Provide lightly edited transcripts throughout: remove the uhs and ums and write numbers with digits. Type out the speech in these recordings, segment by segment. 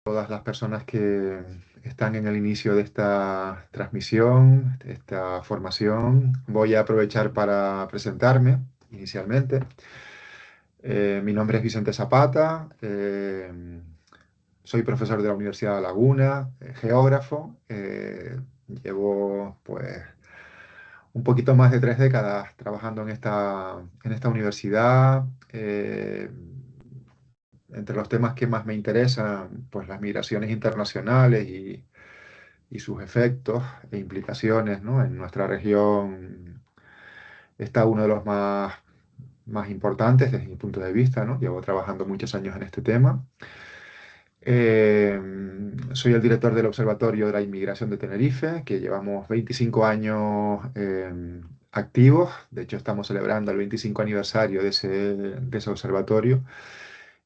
Todas las personas que están en el inicio de esta transmisión, de esta formación. Voy a aprovechar para presentarme inicialmente. Mi nombre es Vicente Zapata, soy profesor de la Universidad de La Laguna, geógrafo. Llevo pues un poquito más de 3 décadas trabajando en esta universidad. Entre los temas que más me interesan, pues las migraciones internacionales y sus efectos e implicaciones, ¿no? En nuestra región está uno de los más importantes desde mi punto de vista, ¿no? Llevo trabajando muchos años en este tema. Eh, Soy el director del Observatorio de la Inmigración de Tenerife, que llevamos 25 años activos. De hecho, estamos celebrando el 25 aniversario de ese observatorio.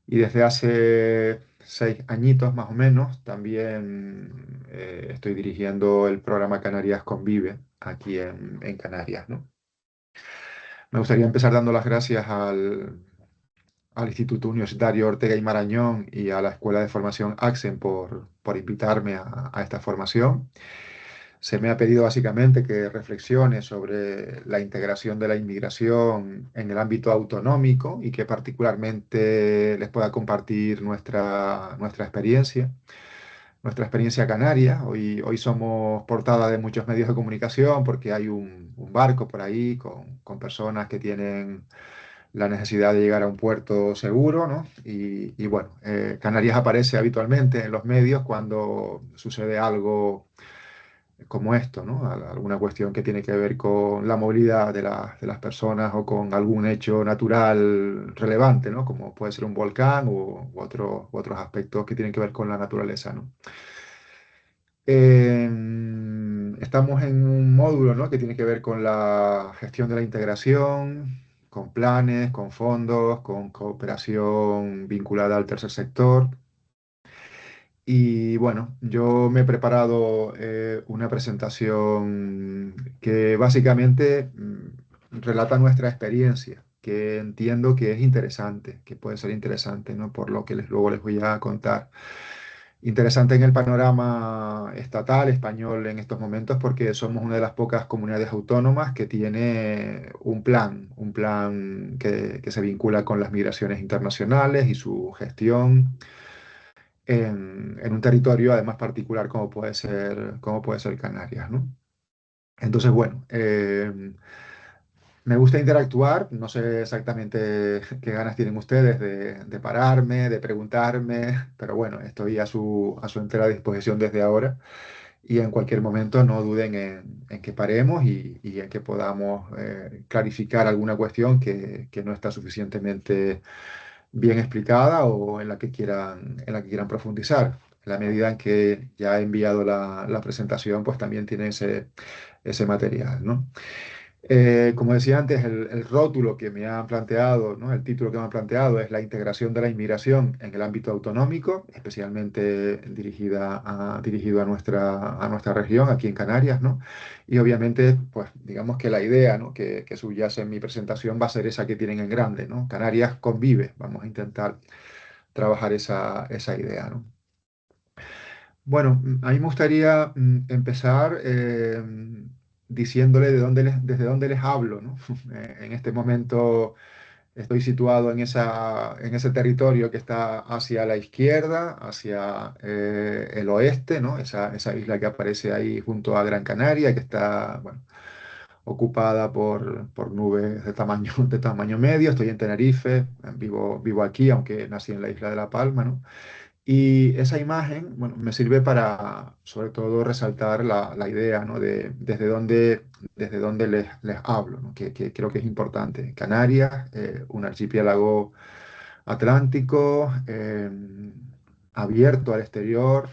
Y desde hace 6 añitos más o menos también estoy dirigiendo el programa Canarias Convive aquí en Canarias, ¿no? Me gustaría empezar dando las gracias al Instituto Universitario Ortega y Marañón y a la Escuela de Formación AXEN por invitarme a esta formación. Se me ha pedido básicamente que reflexione sobre la integración de la inmigración en el ámbito autonómico y que particularmente les pueda compartir nuestra experiencia canaria. Hoy somos portada de muchos medios de comunicación porque hay un barco por ahí con personas que tienen la necesidad de llegar a un puerto seguro, ¿no? Y bueno, Canarias aparece habitualmente en los medios cuando sucede algo como esto, ¿no? Alguna cuestión que tiene que ver con la movilidad de las personas o con algún hecho natural relevante, ¿no? Como puede ser un volcán u otros aspectos que tienen que ver con la naturaleza, ¿no? Estamos en un módulo, ¿no? Que tiene que ver con la gestión de la integración, con planes, con fondos, con cooperación vinculada al tercer sector. Y bueno, yo me he preparado una presentación que básicamente relata nuestra experiencia, que entiendo que es interesante, que puede ser interesante, ¿no? Por lo que luego les voy a contar. Interesante en el panorama estatal español en estos momentos porque somos una de las pocas comunidades autónomas que tiene un plan que se vincula con las migraciones internacionales y su gestión en un territorio además particular como puede ser Canarias, ¿no? Entonces, bueno, me gusta interactuar, no sé exactamente qué ganas tienen ustedes de pararme, de preguntarme, pero bueno, estoy a su entera disposición desde ahora y en cualquier momento no duden en que paremos y en que podamos clarificar alguna cuestión que no está suficientemente bien explicada o en la que quieran profundizar. En la medida en que ya he enviado la presentación, pues también tiene ese material, ¿no? Como decía antes, el rótulo que me han planteado, ¿no? El título que me han planteado es la integración de la inmigración en el ámbito autonómico, especialmente dirigido a nuestra región, aquí en Canarias, ¿no? Y obviamente, pues digamos que la idea, ¿no? que subyace en mi presentación va a ser esa que tienen en grande, ¿no? Canarias convive. Vamos a intentar trabajar esa idea, ¿no? Bueno, a mí me gustaría empezar diciéndole desde dónde les hablo, ¿no? En este momento estoy situado en ese territorio que está hacia la izquierda, hacia el oeste, ¿no? Esa isla que aparece ahí junto a Gran Canaria, que está, bueno, ocupada por nubes de tamaño medio. Estoy en Tenerife, vivo aquí, aunque nací en la isla de La Palma, ¿no? Y esa imagen, bueno, me sirve para, sobre todo, resaltar la idea, ¿no? De desde dónde les hablo, ¿no? Que creo que es importante. Canarias, un archipiélago atlántico, abierto al exterior,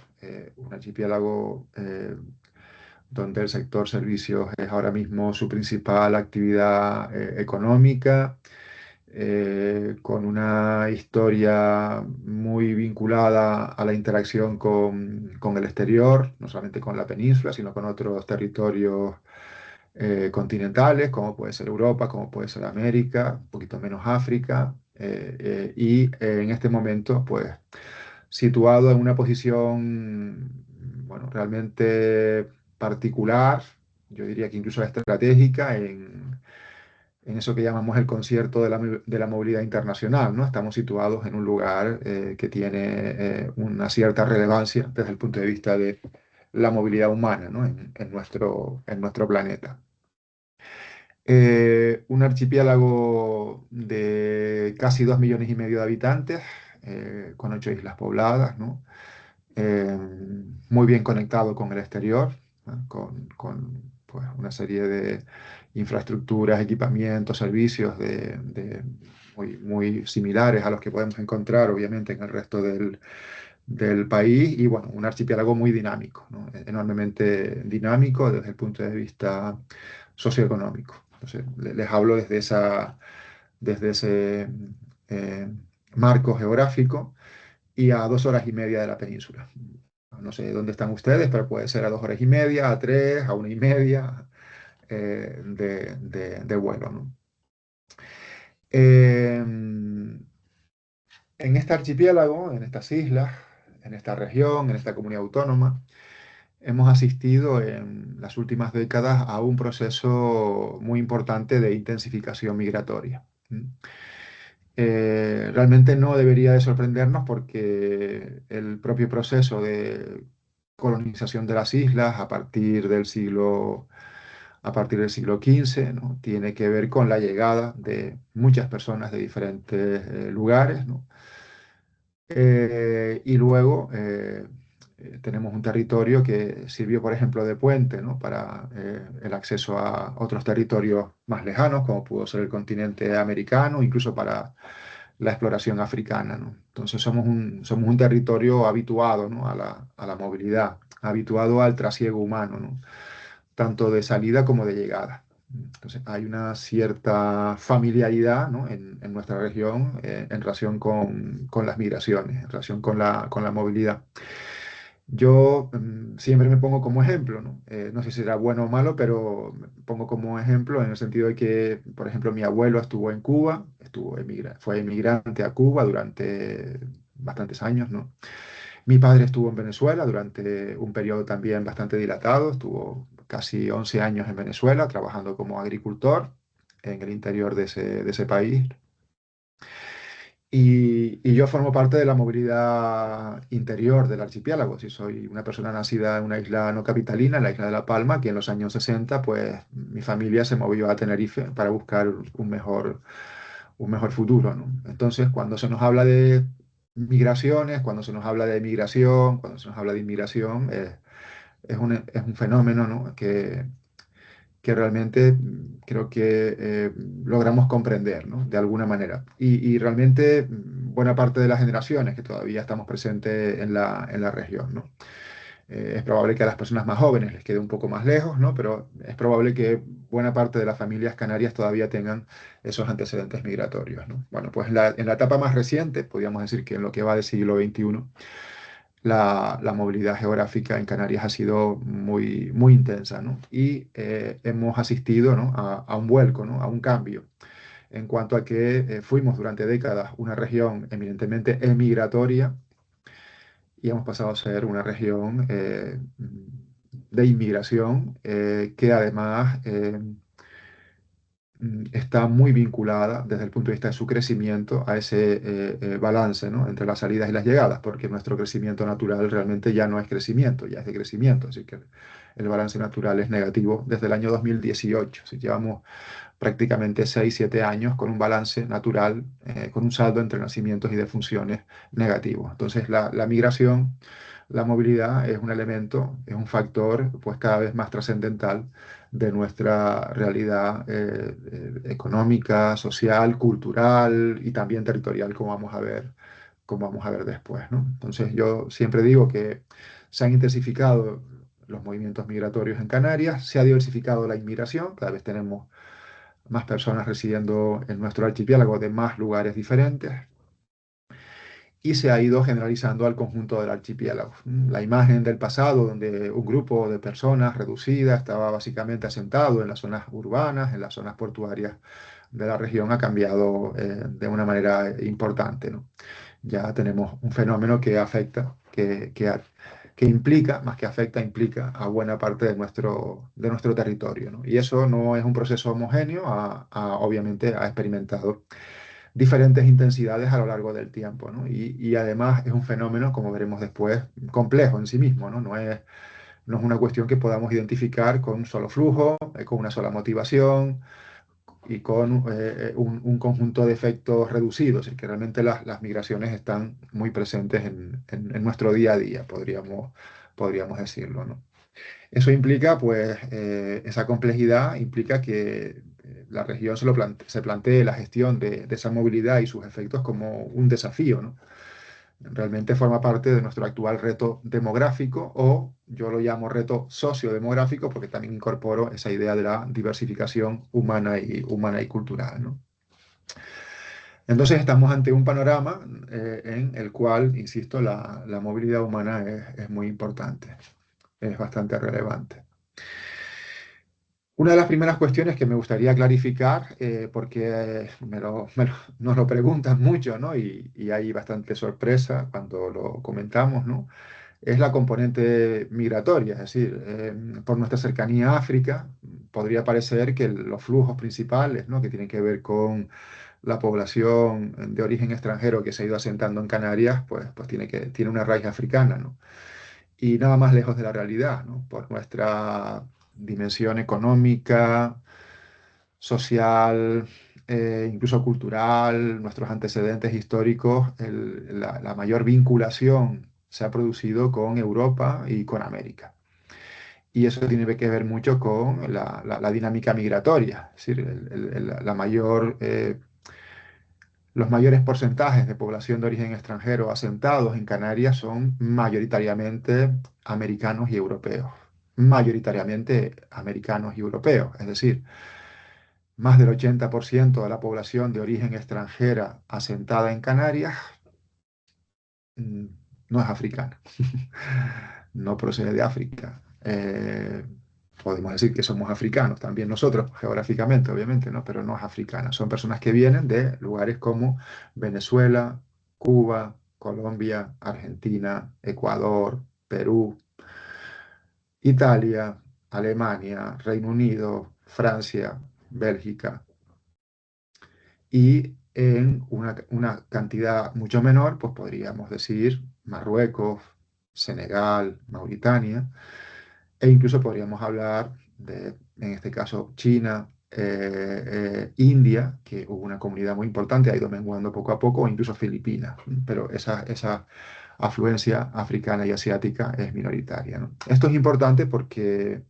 un archipiélago donde el sector servicios es ahora mismo su principal actividad económica, con una historia muy vinculada a la interacción con el exterior, no solamente con la península, sino con otros territorios continentales, como puede ser Europa, como puede ser América, un poquito menos África, y en este momento, pues, situado en una posición, bueno, realmente particular, yo diría que incluso estratégica, en eso que llamamos el concierto de la movilidad internacional, ¿no? Estamos situados en un lugar que tiene una cierta relevancia desde el punto de vista de la movilidad humana, ¿no? En nuestro planeta. Un archipiélago de casi 2,5 millones de habitantes, con 8 islas pobladas, ¿no? Eh, Muy bien conectado con el exterior, ¿no? Pues, una serie de infraestructuras, equipamientos, servicios muy similares a los que podemos encontrar, obviamente, en el resto del país. Y bueno, un archipiélago muy dinámico, ¿no? Enormemente dinámico desde el punto de vista socioeconómico. Entonces, les hablo desde ese eh, marco geográfico y a 2 horas y media de la península. No sé dónde están ustedes, pero puede ser a 2 horas y media, a tres, a 1 y media de vuelo, ¿no? Eh, en este archipiélago, en estas islas, en esta región, en esta comunidad autónoma, hemos asistido en las últimas décadas a un proceso muy importante de intensificación migratoria. Realmente no debería de sorprendernos porque el propio proceso de colonización de las islas a partir del siglo XV, ¿no? Tiene que ver con la llegada de muchas personas de diferentes lugares, ¿no? Y luego tenemos un territorio que sirvió, por ejemplo, de puente, ¿no? Para el acceso a otros territorios más lejanos, como pudo ser el continente americano, incluso para la exploración africana, ¿no? Entonces somos un territorio habituado, ¿no? A la movilidad, habituado al trasiego humano, ¿no? Tanto de salida como de llegada. Entonces hay una cierta familiaridad, ¿no? En nuestra región en relación con las migraciones, en relación con la movilidad. Yo siempre me pongo como ejemplo, ¿no? No sé si será bueno o malo, pero me pongo como ejemplo en el sentido de que, por ejemplo, mi abuelo estuvo en Cuba, fue emigrante a Cuba durante bastantes años, ¿no? Mi padre estuvo en Venezuela durante un periodo también bastante dilatado, estuvo casi 11 años en Venezuela trabajando como agricultor en el interior de ese país. Y yo formo parte de la movilidad interior del archipiélago. Si soy una persona nacida en una isla no capitalina, en la isla de La Palma, que en los años 60, pues mi familia se movió a Tenerife para buscar un mejor futuro, ¿no? Entonces, cuando se nos habla de migraciones, cuando se nos habla de migración, cuando se nos habla de inmigración, es un fenómeno, ¿no? Que realmente creo que logramos comprender, ¿no? De alguna manera. Y realmente buena parte de las generaciones que todavía estamos presentes en la región, ¿no? Es probable que a las personas más jóvenes les quede un poco más lejos, ¿no? Pero es probable que buena parte de las familias canarias todavía tengan esos antecedentes migratorios, ¿no? Bueno, pues en la etapa más reciente, podríamos decir que en lo que va del siglo XXI, la movilidad geográfica en Canarias ha sido muy intensa, ¿no? Y hemos asistido, ¿no? A un vuelco, ¿no? A un cambio en cuanto a que fuimos durante décadas una región eminentemente emigratoria y hemos pasado a ser una región de inmigración que además está muy vinculada desde el punto de vista de su crecimiento a ese balance, ¿no? Entre las salidas y las llegadas, porque nuestro crecimiento natural realmente ya no es crecimiento, ya es de crecimiento, así que el balance natural es negativo desde el año 2018, así que llevamos prácticamente 6 7 años con un balance natural, con un saldo entre nacimientos y defunciones negativo. Entonces la migración, la movilidad es un elemento, es un factor pues cada vez más trascendental de nuestra realidad económica, social, cultural y también territorial, como vamos a ver después, ¿no? Entonces yo siempre digo que se han intensificado los movimientos migratorios en Canarias, se ha diversificado la inmigración, cada vez tenemos más personas residiendo en nuestro archipiélago de más lugares diferentes y se ha ido generalizando al conjunto del archipiélago. La imagen del pasado, donde un grupo de personas reducida estaba básicamente asentado en las zonas urbanas, en las zonas portuarias de la región, ha cambiado de una manera importante, ¿no? ya tenemos un fenómeno que afecta, que implica, más que afecta, implica a buena parte de nuestro territorio, ¿no? Y eso no es un proceso homogéneo, obviamente ha experimentado diferentes intensidades a lo largo del tiempo, ¿no? Y además es un fenómeno, como veremos después, complejo en sí mismo, ¿no? No es una cuestión que podamos identificar con un solo flujo, con una sola motivación y con un conjunto de efectos reducidos, es que realmente las migraciones están muy presentes en nuestro día a día, podríamos decirlo, ¿no? Eso implica, pues, esa complejidad implica que la región se plantee la gestión de esa movilidad y sus efectos como un desafío, ¿no? Realmente forma parte de nuestro actual reto demográfico o yo lo llamo reto sociodemográfico porque también incorporo esa idea de la diversificación humana y cultural, ¿no? Entonces estamos ante un panorama en el cual, insisto, la movilidad humana es muy importante, es bastante relevante. Una de las primeras cuestiones que me gustaría clarificar, porque nos lo preguntan mucho, ¿no? Y hay bastante sorpresa cuando lo comentamos, ¿no? Es la componente migratoria, es decir, por nuestra cercanía a África, podría parecer que los flujos principales, ¿no? Que tienen que ver con la población de origen extranjero que se ha ido asentando en Canarias, pues tiene una raíz africana, ¿no? Y nada más lejos de la realidad, ¿no? Por nuestra dimensión económica, social, incluso cultural, nuestros antecedentes históricos, la mayor vinculación se ha producido con Europa y con América. Y eso tiene que ver mucho con la dinámica migratoria, es decir, los mayores porcentajes de población de origen extranjero asentados en Canarias son mayoritariamente americanos y europeos. Mayoritariamente americanos y europeos. Es decir, más del 80% de la población de origen extranjera asentada en Canarias mm, no es africana. No procede de África. Podemos decir que somos africanos también nosotros, geográficamente, obviamente, ¿no? Pero no es africana. Son personas que vienen de lugares como Venezuela, Cuba, Colombia, Argentina, Ecuador, Perú, Italia, Alemania, Reino Unido, Francia, Bélgica. Y en una cantidad mucho menor, pues podríamos decir Marruecos, Senegal, Mauritania, e incluso podríamos hablar de, en este caso, China, India, que hubo una comunidad muy importante, ha ido menguando poco a poco, o incluso Filipinas, pero esa afluencia africana y asiática es minoritaria, ¿no? Esto es importante porque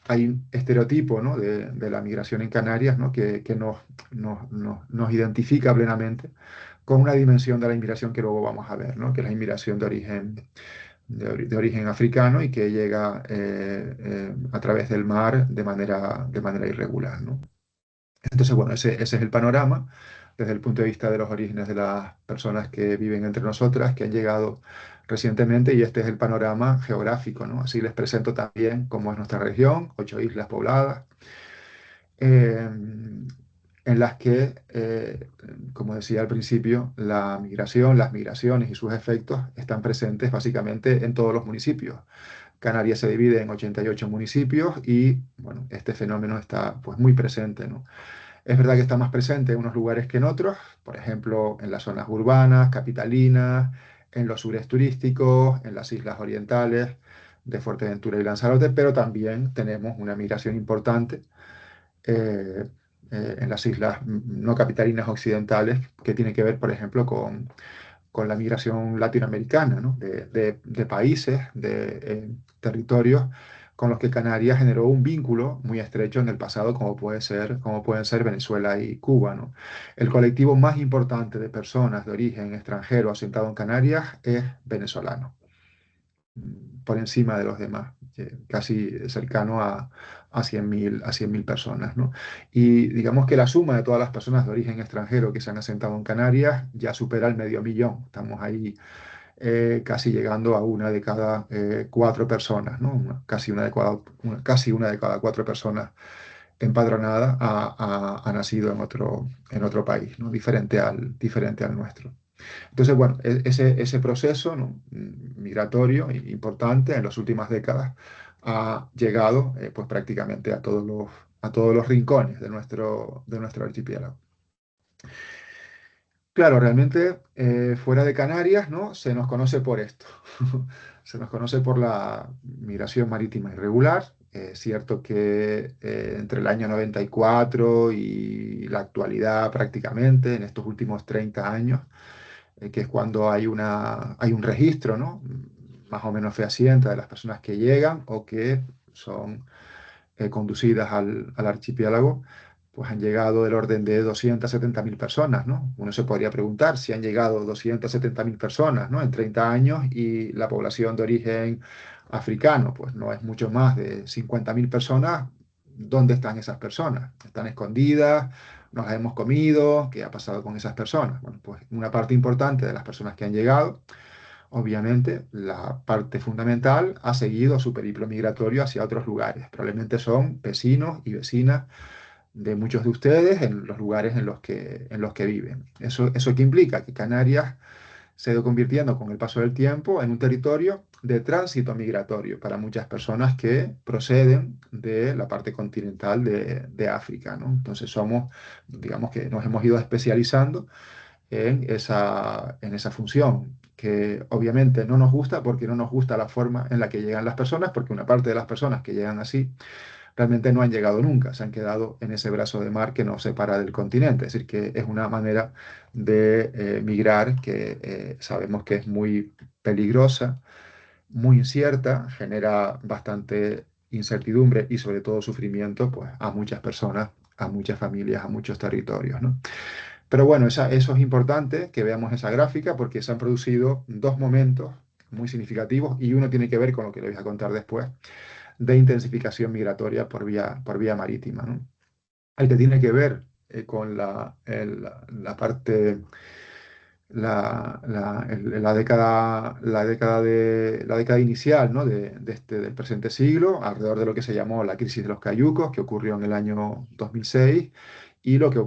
hay un estereotipo, ¿no? de la migración en Canarias, ¿no? que nos identifica plenamente con una dimensión de la inmigración que luego vamos a ver, ¿no? Que es la inmigración de origen africano y que llega a través del mar de manera irregular, ¿no? Entonces, bueno, ese es el panorama desde el punto de vista de los orígenes de las personas que viven entre nosotras, que han llegado recientemente, y este es el panorama geográfico, ¿no? Así les presento también cómo es nuestra región, 8 islas pobladas, eh, en las que, como decía al principio, las migraciones y sus efectos están presentes básicamente en todos los municipios. Canarias se divide en 88 municipios y, bueno, este fenómeno está pues muy presente, ¿no? Es verdad que está más presente en unos lugares que en otros, por ejemplo, en las zonas urbanas, capitalinas, en los sures turísticos, en las islas orientales de Fuerteventura y Lanzarote, pero también tenemos una migración importante eh, en las islas no capitalinas occidentales, que tiene que ver, por ejemplo, con la migración latinoamericana, ¿no? De países, de territorios con los que Canarias generó un vínculo muy estrecho en el pasado, como pueden ser Venezuela y Cuba, ¿no? El colectivo más importante de personas de origen extranjero asentado en Canarias es venezolano, por encima de los demás, casi cercano a 100.000 personas, ¿no? Y digamos que la suma de todas las personas de origen extranjero que se han asentado en Canarias ya supera el medio millón. Estamos ahí casi llegando a una de cada 4 personas, ¿no? Casi una de cada 4 personas empadronada ha nacido en otro país, ¿no? Diferente al nuestro. Entonces, bueno, ese proceso, ¿no?, migratorio importante en las últimas décadas ha llegado pues prácticamente a todos los rincones de nuestro archipiélago. Claro, realmente fuera de Canarias, ¿no?, se nos conoce por esto. Se nos conoce por la migración marítima irregular. Es cierto que entre el año 94 y la actualidad prácticamente, en estos últimos 30 años, que es cuando hay un registro, ¿no?, más o menos fehaciente de las personas que llegan o que son conducidas al archipiélago, pues han llegado del orden de 270.000 personas, ¿no? Uno se podría preguntar si han llegado 270.000 personas, ¿no?, en 30 años y la población de origen africano, pues no es mucho más de 50.000 personas. ¿Dónde están esas personas? ¿Están escondidas? ¿Nos las hemos comido? ¿Qué ha pasado con esas personas? Bueno, pues una parte importante de las personas que han llegado, obviamente, la parte fundamental ha seguido su periplo migratorio hacia otros lugares. Probablemente son vecinos y vecinas de muchos de ustedes en los lugares en los que viven. ¿Eso qué implica? Que Canarias se ha ido convirtiendo con el paso del tiempo en un territorio de tránsito migratorio para muchas personas que proceden de la parte continental de África, ¿no? Entonces digamos que nos hemos ido especializando en esa función, que obviamente no nos gusta porque no nos gusta la forma en la que llegan las personas, porque una parte de las personas que llegan así realmente no han llegado nunca, se han quedado en ese brazo de mar que nos separa del continente. Es decir, que es una manera de migrar que sabemos que es muy peligrosa, muy incierta, genera bastante incertidumbre y sobre todo sufrimiento, pues, a muchas personas, a muchas familias, a muchos territorios, ¿no? Pero bueno, eso es importante que veamos esa gráfica porque se han producido dos momentos muy significativos y uno tiene que ver con lo que les voy a contar después, de intensificación migratoria por vía marítima, ¿no? El que tiene que ver con la parte, la década inicial, ¿no?, del presente siglo, alrededor de lo que se llamó la crisis de los cayucos, que ocurrió en el año 2006, y lo que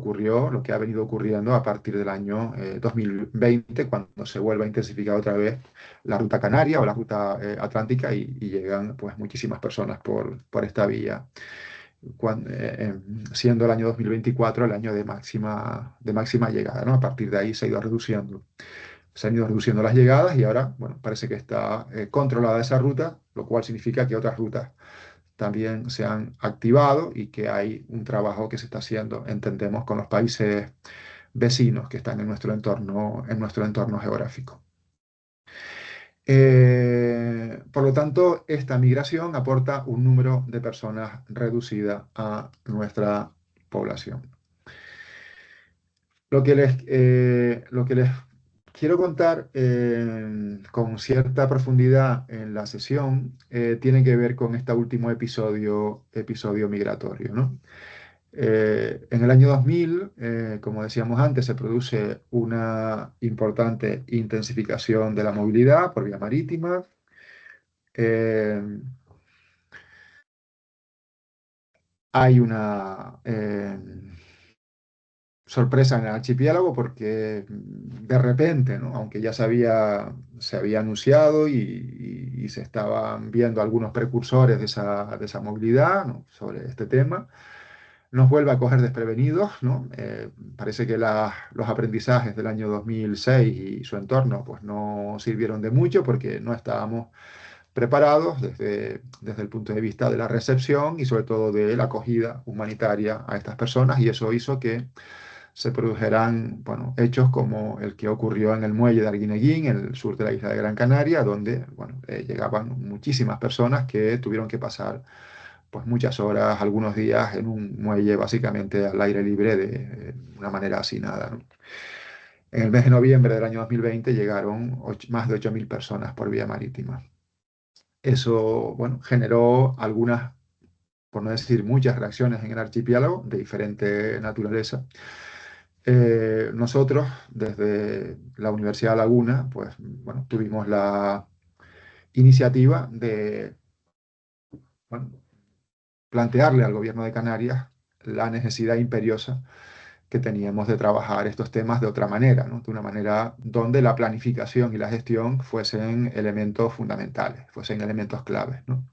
ha venido ocurriendo a partir del año 2020, cuando se vuelve a intensificar otra vez la ruta canaria o la ruta atlántica y llegan pues muchísimas personas por esta vía, siendo el año 2024 el año de máxima llegada, ¿no? A partir de ahí se han ido reduciendo las llegadas y ahora, bueno, parece que está controlada esa ruta, lo cual significa que otras rutas también se han activado y que hay un trabajo que se está haciendo, entendemos, con los países vecinos que están en nuestro entorno geográfico. Por lo tanto, esta migración aporta un número de personas reducida a nuestra población. Lo que les quiero contar con cierta profundidad en la sesión tiene que ver con este último episodio migratorio, ¿no? En el año 2000, como decíamos antes, se produce una importante intensificación de la movilidad por vía marítima. Eh, Hay una sorpresa en el archipiélago porque de repente, ¿no?, aunque ya se había anunciado y se estaban viendo algunos precursores de esa movilidad, ¿no?, sobre este tema, nos vuelve a coger desprevenidos, ¿no? Parece que los aprendizajes del año 2006 y su entorno pues, no sirvieron de mucho porque no estábamos preparados desde el punto de vista de la recepción y sobre todo de la acogida humanitaria a estas personas, y eso hizo que se produjeran, bueno, hechos como el que ocurrió en el muelle de Arguineguín, en el sur de la isla de Gran Canaria, donde, bueno, llegaban muchísimas personas que tuvieron que pasar pues muchas horas, algunos días en un muelle básicamente al aire libre de una manera hacinada, ¿no? En el mes de noviembre del año 2020 llegaron más de 8.000 personas por vía marítima. Eso, bueno, generó algunas, por no decir muchas, reacciones en el archipiélago de diferente naturaleza. Nosotros, desde la Universidad de Laguna, pues, bueno, tuvimos la iniciativa de, bueno, plantearle al gobierno de Canarias la necesidad imperiosa que teníamos de trabajar estos temas de otra manera, ¿no? De una manera donde la planificación y la gestión fuesen elementos fundamentales, fuesen elementos claves, ¿no?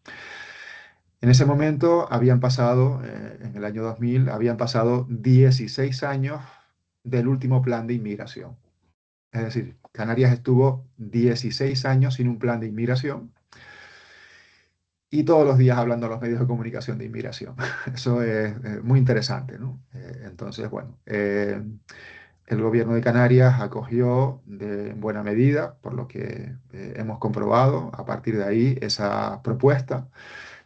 En ese momento habían pasado, en el año 2000, habían pasado 16 años del último plan de inmigración. Es decir, Canarias estuvo 16 años sin un plan de inmigración y todos los días hablando a los medios de comunicación de inmigración. Eso es muy interesante, ¿no? Entonces, bueno, el gobierno de Canarias acogió en buena medida, por lo que hemos comprobado a partir de ahí, esa propuesta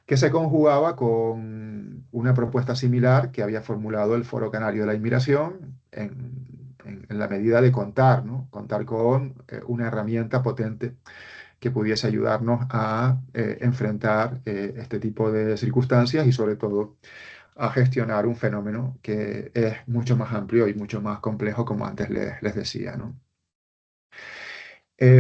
que se conjugaba con una propuesta similar que había formulado el Foro Canario de la Inmigración en la medida de contar, ¿no? Contar con una herramienta potente que pudiese ayudarnos a enfrentar este tipo de circunstancias y sobre todo a gestionar un fenómeno que es mucho más amplio y mucho más complejo, como antes les decía, ¿no?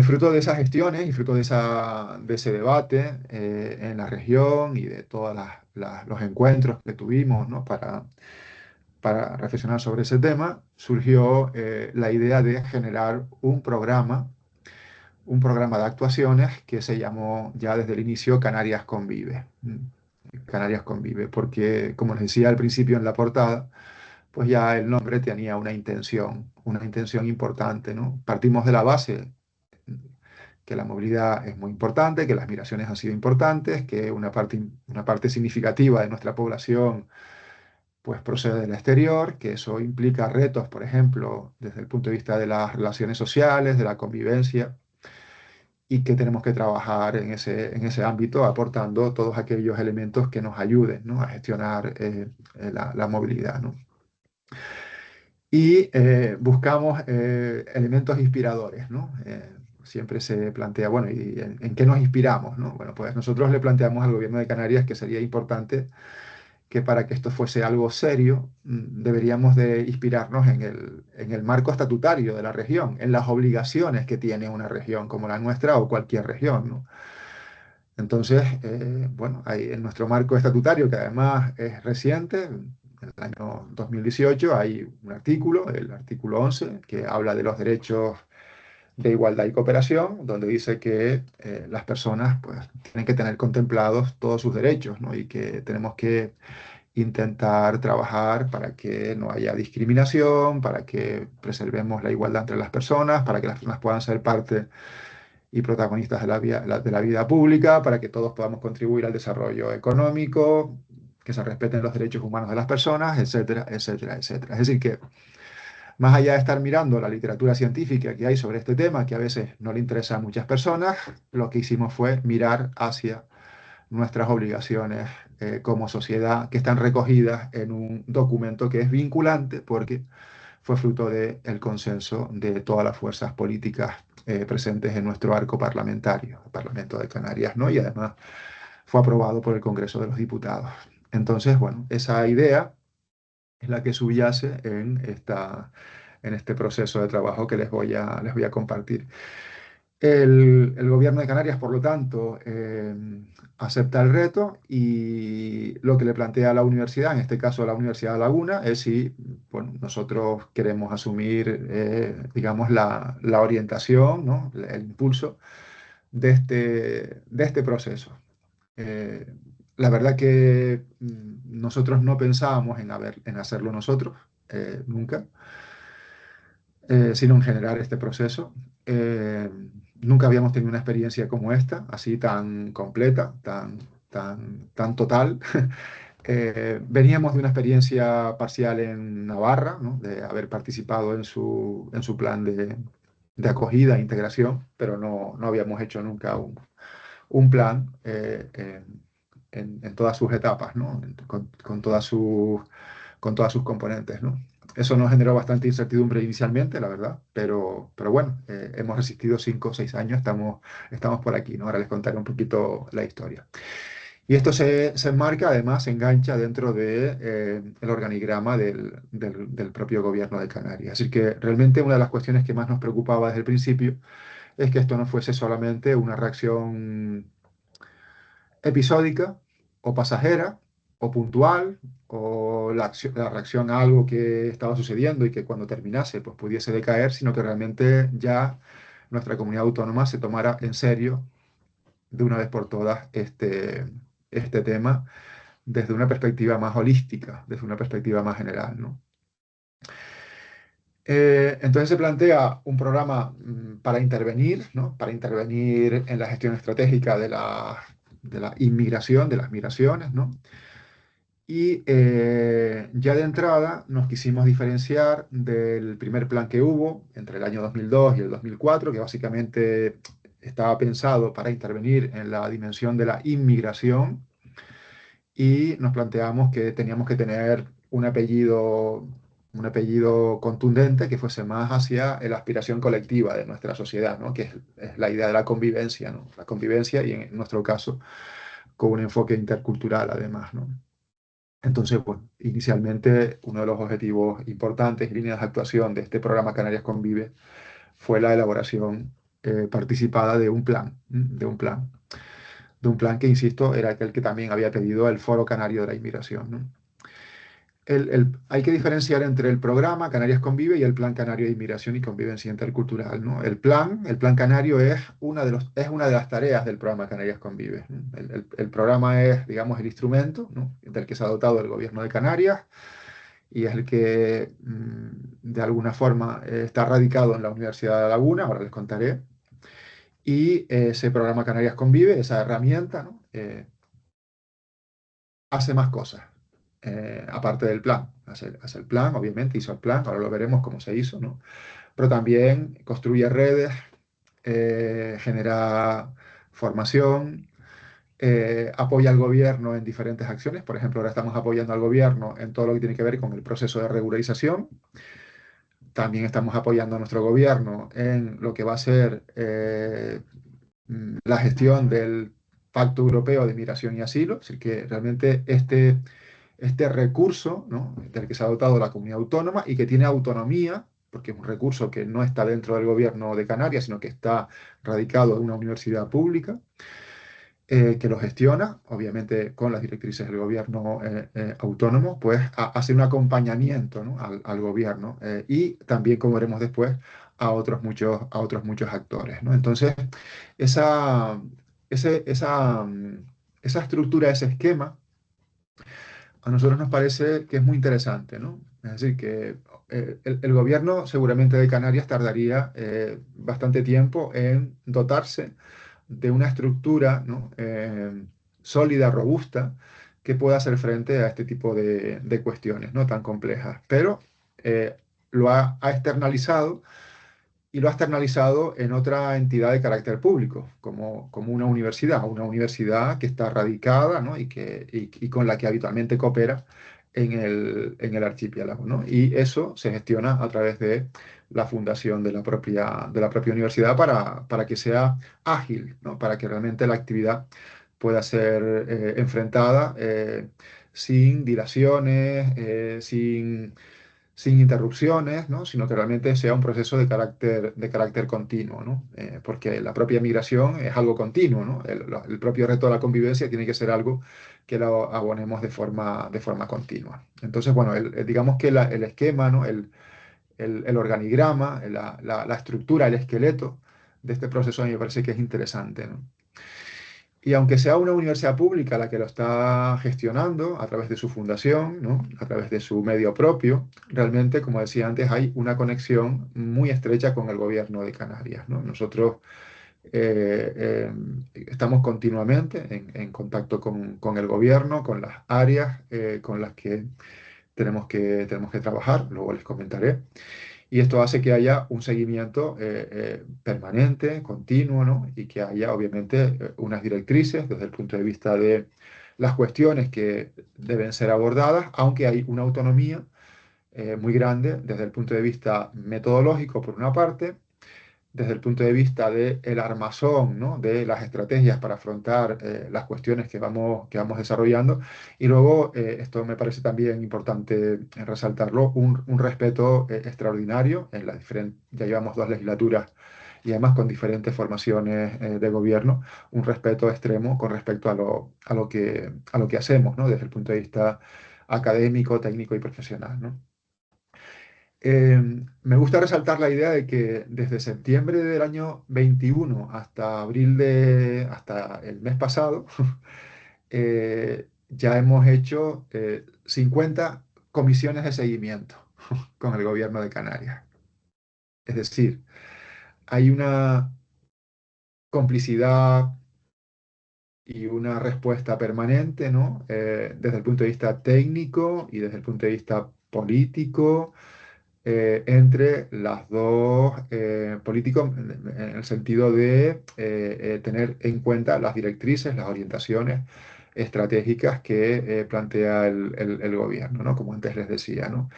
Fruto de esas gestiones y fruto de ese debate en la región y de todos los encuentros que tuvimos, ¿no? Para reflexionar sobre ese tema, surgió la idea de generar un programa de actuaciones que se llamó ya desde el inicio Canarias Convive. Canarias Convive, porque como les decía al principio en la portada, pues ya el nombre tenía una intención importante, ¿no? Partimos de la base que la movilidad es muy importante, que las migraciones han sido importantes, que una parte significativa de nuestra población pues procede del exterior, que eso implica retos, por ejemplo, desde el punto de vista de las relaciones sociales, de la convivencia, y que tenemos que trabajar en ese ámbito aportando todos aquellos elementos que nos ayuden, ¿no? A gestionar la movilidad, ¿no? Y buscamos elementos inspiradores, ¿no? Siempre se plantea, bueno, ¿y en qué nos inspiramos, ¿no? Bueno, pues nosotros le planteamos al gobierno de Canarias que sería importante que para que esto fuese algo serio, deberíamos de inspirarnos en el marco estatutario de la región, en las obligaciones que tiene una región como la nuestra o cualquier región, ¿no? Entonces, bueno, hay en nuestro marco estatutario, que además es reciente, en el año 2018, hay un artículo, el artículo 11, que habla de los derechos de igualdad y cooperación, donde dice que las personas pues, tienen que tener contemplados todos sus derechos, ¿no? Y que tenemos que intentar trabajar para que no haya discriminación, para que preservemos la igualdad entre las personas, para que las personas puedan ser parte y protagonistas de la vida pública, para que todos podamos contribuir al desarrollo económico, que se respeten los derechos humanos de las personas, etcétera, etcétera, etcétera. Es decir, que más allá de estar mirando la literatura científica que hay sobre este tema, que a veces no le interesa a muchas personas, lo que hicimos fue mirar hacia nuestras obligaciones como sociedad, que están recogidas en un documento que es vinculante porque fue fruto del consenso de todas las fuerzas políticas presentes en nuestro arco parlamentario, el Parlamento de Canarias, ¿no? Y además fue aprobado por el Congreso de los Diputados. Entonces, bueno, esa idea es la que subyace en este proceso de trabajo que les voy a compartir. El gobierno de Canarias, por lo tanto, acepta el reto y lo que le plantea a la universidad, en este caso a la Universidad de Laguna, es si bueno, nosotros queremos asumir, digamos, la orientación, ¿no? El impulso de este proceso. Eh, la verdad que nosotros no pensábamos en hacerlo nosotros, nunca, sino en generar este proceso. Eh, Nunca habíamos tenido una experiencia como esta, así tan completa, tan total. Veníamos de una experiencia parcial en Navarra, ¿no? De haber participado en su plan de acogida e integración, pero no habíamos hecho nunca un plan en todas sus etapas, ¿no? Con todas sus componentes, ¿no? Eso nos generó bastante incertidumbre inicialmente, la verdad, pero bueno, hemos resistido 5 o 6 años, estamos por aquí, ¿no? Ahora les contaré un poquito la historia. Y esto se enmarca, además, se engancha dentro de, el organigrama del propio gobierno de Canarias. Así que realmente una de las cuestiones que más nos preocupaba desde el principio es que esto no fuese solamente una reacción episódica o pasajera, o puntual, o la reacción a algo que estaba sucediendo y que cuando terminase pues pudiese decaer, sino que realmente ya nuestra comunidad autónoma se tomara en serio de una vez por todas este tema desde una perspectiva más holística, desde una perspectiva más general, ¿no? Entonces se plantea un programa para intervenir, ¿no? Para intervenir en la gestión estratégica de la inmigración, de las migraciones, ¿no? Y ya de entrada nos quisimos diferenciar del primer plan que hubo entre el año 2002 y el 2004, que básicamente estaba pensado para intervenir en la dimensión de la inmigración, y nos planteamos que teníamos que tener un apellido contundente que fuese más hacia la aspiración colectiva de nuestra sociedad, ¿no? Que es la idea de la convivencia, ¿no? La convivencia y en nuestro caso con un enfoque intercultural además, ¿no? Entonces, bueno, inicialmente uno de los objetivos importantes y líneas de actuación de este programa Canarias Convive fue la elaboración participada de un plan, de un plan que, insisto, era aquel que también había pedido el Foro Canario de la Inmigración, ¿no? Hay que diferenciar entre el programa Canarias Convive y el Plan Canario de Inmigración y Convivencia Intercultural, ¿no? El plan canario es una de las tareas del programa Canarias Convive, ¿no? El programa es, digamos, el instrumento, ¿no? Del que se ha dotado el gobierno de Canarias y es el que, de alguna forma, está radicado en la Universidad de La Laguna, ahora les contaré. Y ese programa Canarias Convive, esa herramienta, ¿no? Hace más cosas, aparte del plan. Hace el plan, obviamente, hizo el plan, ahora lo veremos cómo se hizo, ¿no? Pero también construye redes, genera formación, apoya al gobierno en diferentes acciones. Por ejemplo, ahora estamos apoyando al gobierno en todo lo que tiene que ver con el proceso de regularización. También estamos apoyando a nuestro gobierno en lo que va a ser la gestión del Pacto Europeo de Migración y Asilo. Es decir, que realmente este recurso, ¿no? Del que se ha dotado la comunidad autónoma y que tiene autonomía, porque es un recurso que no está dentro del gobierno de Canarias, sino que está radicado en una universidad pública, que lo gestiona, obviamente con las directrices del gobierno autónomo, pues hace un acompañamiento, ¿no? Al gobierno y también, como veremos después, a otros muchos actores, ¿no? Entonces, esa, esa estructura, ese esquema, a nosotros nos parece que es muy interesante, ¿no? Es decir, que el gobierno seguramente de Canarias tardaría bastante tiempo en dotarse de una estructura, ¿no? Sólida, robusta, que pueda hacer frente a este tipo de cuestiones, ¿no? Tan complejas. Pero ha externalizado y lo ha externalizado en otra entidad de carácter público, como una universidad que está radicada, ¿no? Y con la que habitualmente coopera en el archipiélago, ¿no? Y eso se gestiona a través de la fundación de la propia universidad para que sea ágil, ¿no? Para que realmente la actividad pueda ser enfrentada sin dilaciones, sin interrupciones, ¿no? Sino que realmente sea un proceso de carácter continuo, ¿no? Porque la propia migración es algo continuo, ¿no? El propio reto de la convivencia tiene que ser algo que lo abonemos de forma continua. Entonces, bueno, digamos que el esquema, ¿no? El organigrama, la estructura, el esqueleto de este proceso a mí me parece que es interesante, ¿no? Y aunque sea una universidad pública la que lo está gestionando a través de su fundación, ¿no? A través de su medio propio, realmente, como decía antes, hay una conexión muy estrecha con el gobierno de Canarias, ¿no? Nosotros estamos continuamente en contacto con el gobierno, con las áreas con las que tenemos que trabajar, luego les comentaré. Y esto hace que haya un seguimiento permanente, continuo, ¿no? Y que haya, obviamente, unas directrices desde el punto de vista de las cuestiones que deben ser abordadas, aunque hay una autonomía muy grande desde el punto de vista metodológico, por una parte, desde el punto de vista del armazón, ¿no? De las estrategias para afrontar las cuestiones que vamos desarrollando. Y luego, esto me parece también importante resaltarlo, un respeto extraordinario. Ya llevamos dos legislaturas y además con diferentes formaciones de gobierno, un respeto extremo con respecto a lo que hacemos, ¿no? Desde el punto de vista académico, técnico y profesional, ¿no? Eh, Me gusta resaltar la idea de que desde septiembre del año 21 hasta hasta el mes pasado, ya hemos hecho 50 comisiones de seguimiento con el gobierno de Canarias. Es decir, hay una complicidad y una respuesta permanente, ¿no? Desde el punto de vista técnico y desde el punto de vista político, entre las dos políticos en el sentido de tener en cuenta las directrices, las orientaciones estratégicas que plantea el gobierno, ¿no? Como antes les decía, ¿no?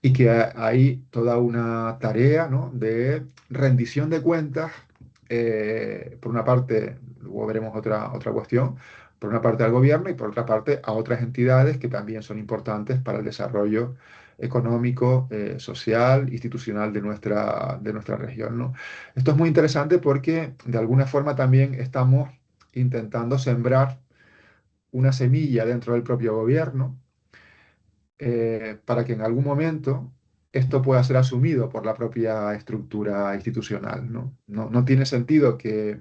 Y que hay toda una tarea, ¿no? De rendición de cuentas, por una parte, luego veremos otra cuestión, por una parte al gobierno y por otra parte a otras entidades que también son importantes para el desarrollo económico, social, institucional de nuestra región, ¿no? Esto es muy interesante porque de alguna forma también estamos intentando sembrar una semilla dentro del propio gobierno, para que en algún momento esto pueda ser asumido por la propia estructura institucional, ¿no? No tiene sentido que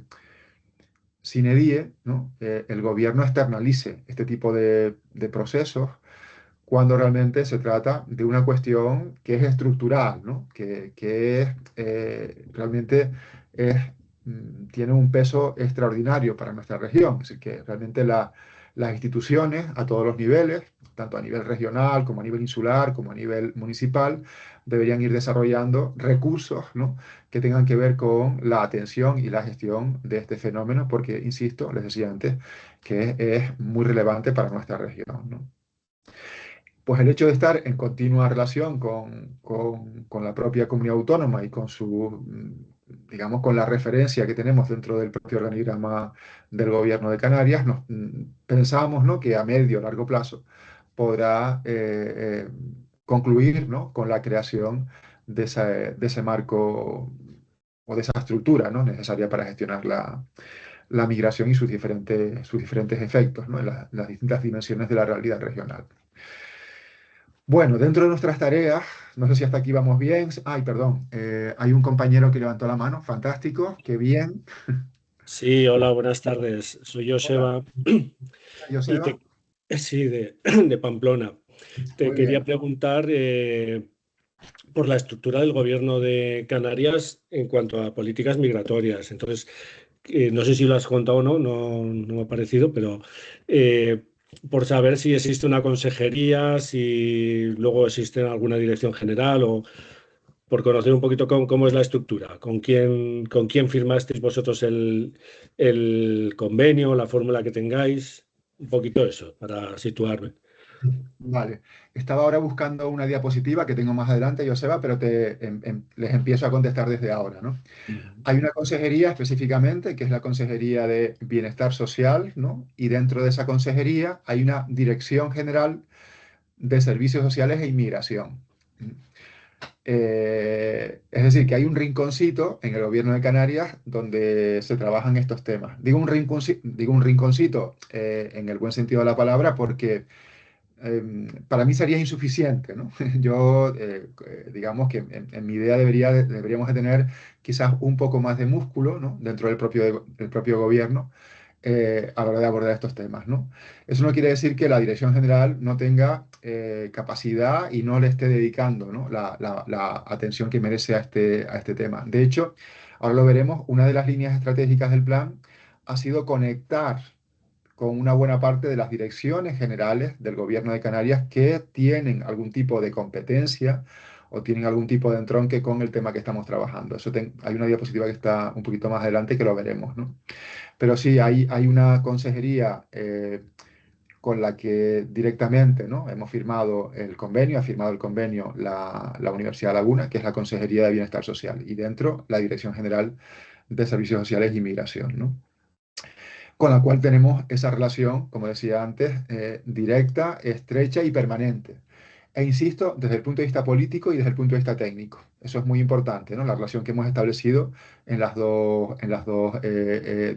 sine die, ¿no? El gobierno externalice este tipo de procesos cuando realmente se trata de una cuestión que es estructural, ¿no? Que es, realmente es, tiene un peso extraordinario para nuestra región. Así que realmente las instituciones a todos los niveles, tanto a nivel regional como a nivel insular, como a nivel municipal, deberían ir desarrollando recursos, ¿no? Que tengan que ver con la atención y la gestión de este fenómeno, porque, insisto, les decía antes, que es muy relevante para nuestra región, ¿no? Pues el hecho de estar en continua relación con la propia comunidad autónoma y con digamos, con la referencia que tenemos dentro del propio organigrama del gobierno de Canarias, pensamos, ¿no? Que a medio o largo plazo podrá concluir, ¿no? Con la creación de ese marco o de esa estructura, ¿no? Necesaria para gestionar la migración y sus diferentes efectos, ¿no? En las distintas dimensiones de la realidad regional. Bueno, dentro de nuestras tareas, no sé si hasta aquí vamos bien. Ay, perdón, hay un compañero que levantó la mano, fantástico, qué bien. Sí, hola, buenas tardes. Soy Hola, Joseba y Joseba. sí, de Pamplona. Te Muy quería bien. preguntar por la estructura del gobierno de Canarias en cuanto a políticas migratorias. Entonces, no sé si lo has contado o no, no me ha parecido, pero eh, por saber si existe una consejería, si luego existe alguna dirección general o por conocer un poquito cómo es la estructura, con quién firmasteis vosotros el convenio, la fórmula que tengáis, un poquito eso, para situarme. Vale. Estaba ahora buscando una diapositiva que tengo más adelante, Joseba, pero les empiezo a contestar desde ahora, ¿no? Ujú. Hay una consejería específicamente, que es la Consejería de Bienestar Social, ¿no? Y dentro de esa consejería hay una Dirección General de Servicios Sociales e Inmigración. Es decir, que hay un rinconcito en el gobierno de Canarias donde se trabajan estos temas. Digo un rinconcito en el buen sentido de la palabra porque para mí sería insuficiente, ¿no? Yo, digamos que en mi idea deberíamos de tener quizás un poco más de músculo, ¿no? Dentro del propio gobierno, a la hora de abordar estos temas, ¿no? Eso no quiere decir que la Dirección General no tenga capacidad y no le esté dedicando, ¿no? La atención que merece a este tema. De hecho, ahora lo veremos, una de las líneas estratégicas del plan ha sido conectar con una buena parte de las direcciones generales del gobierno de Canarias que tienen algún tipo de competencia o tienen algún tipo de entronque con el tema que estamos trabajando. Hay una diapositiva que está un poquito más adelante que lo veremos, ¿no? Pero sí, hay una consejería con la que directamente, ¿no? Hemos firmado el convenio, ha firmado el convenio la Universidad de Laguna, que es la Consejería de Bienestar Social, y dentro la Dirección General de Servicios Sociales y Migración, ¿no? Con la cual tenemos esa relación, como decía antes, directa, estrecha y permanente. E insisto, desde el punto de vista político y desde el punto de vista técnico. Eso es muy importante, ¿no? La relación que hemos establecido en las dos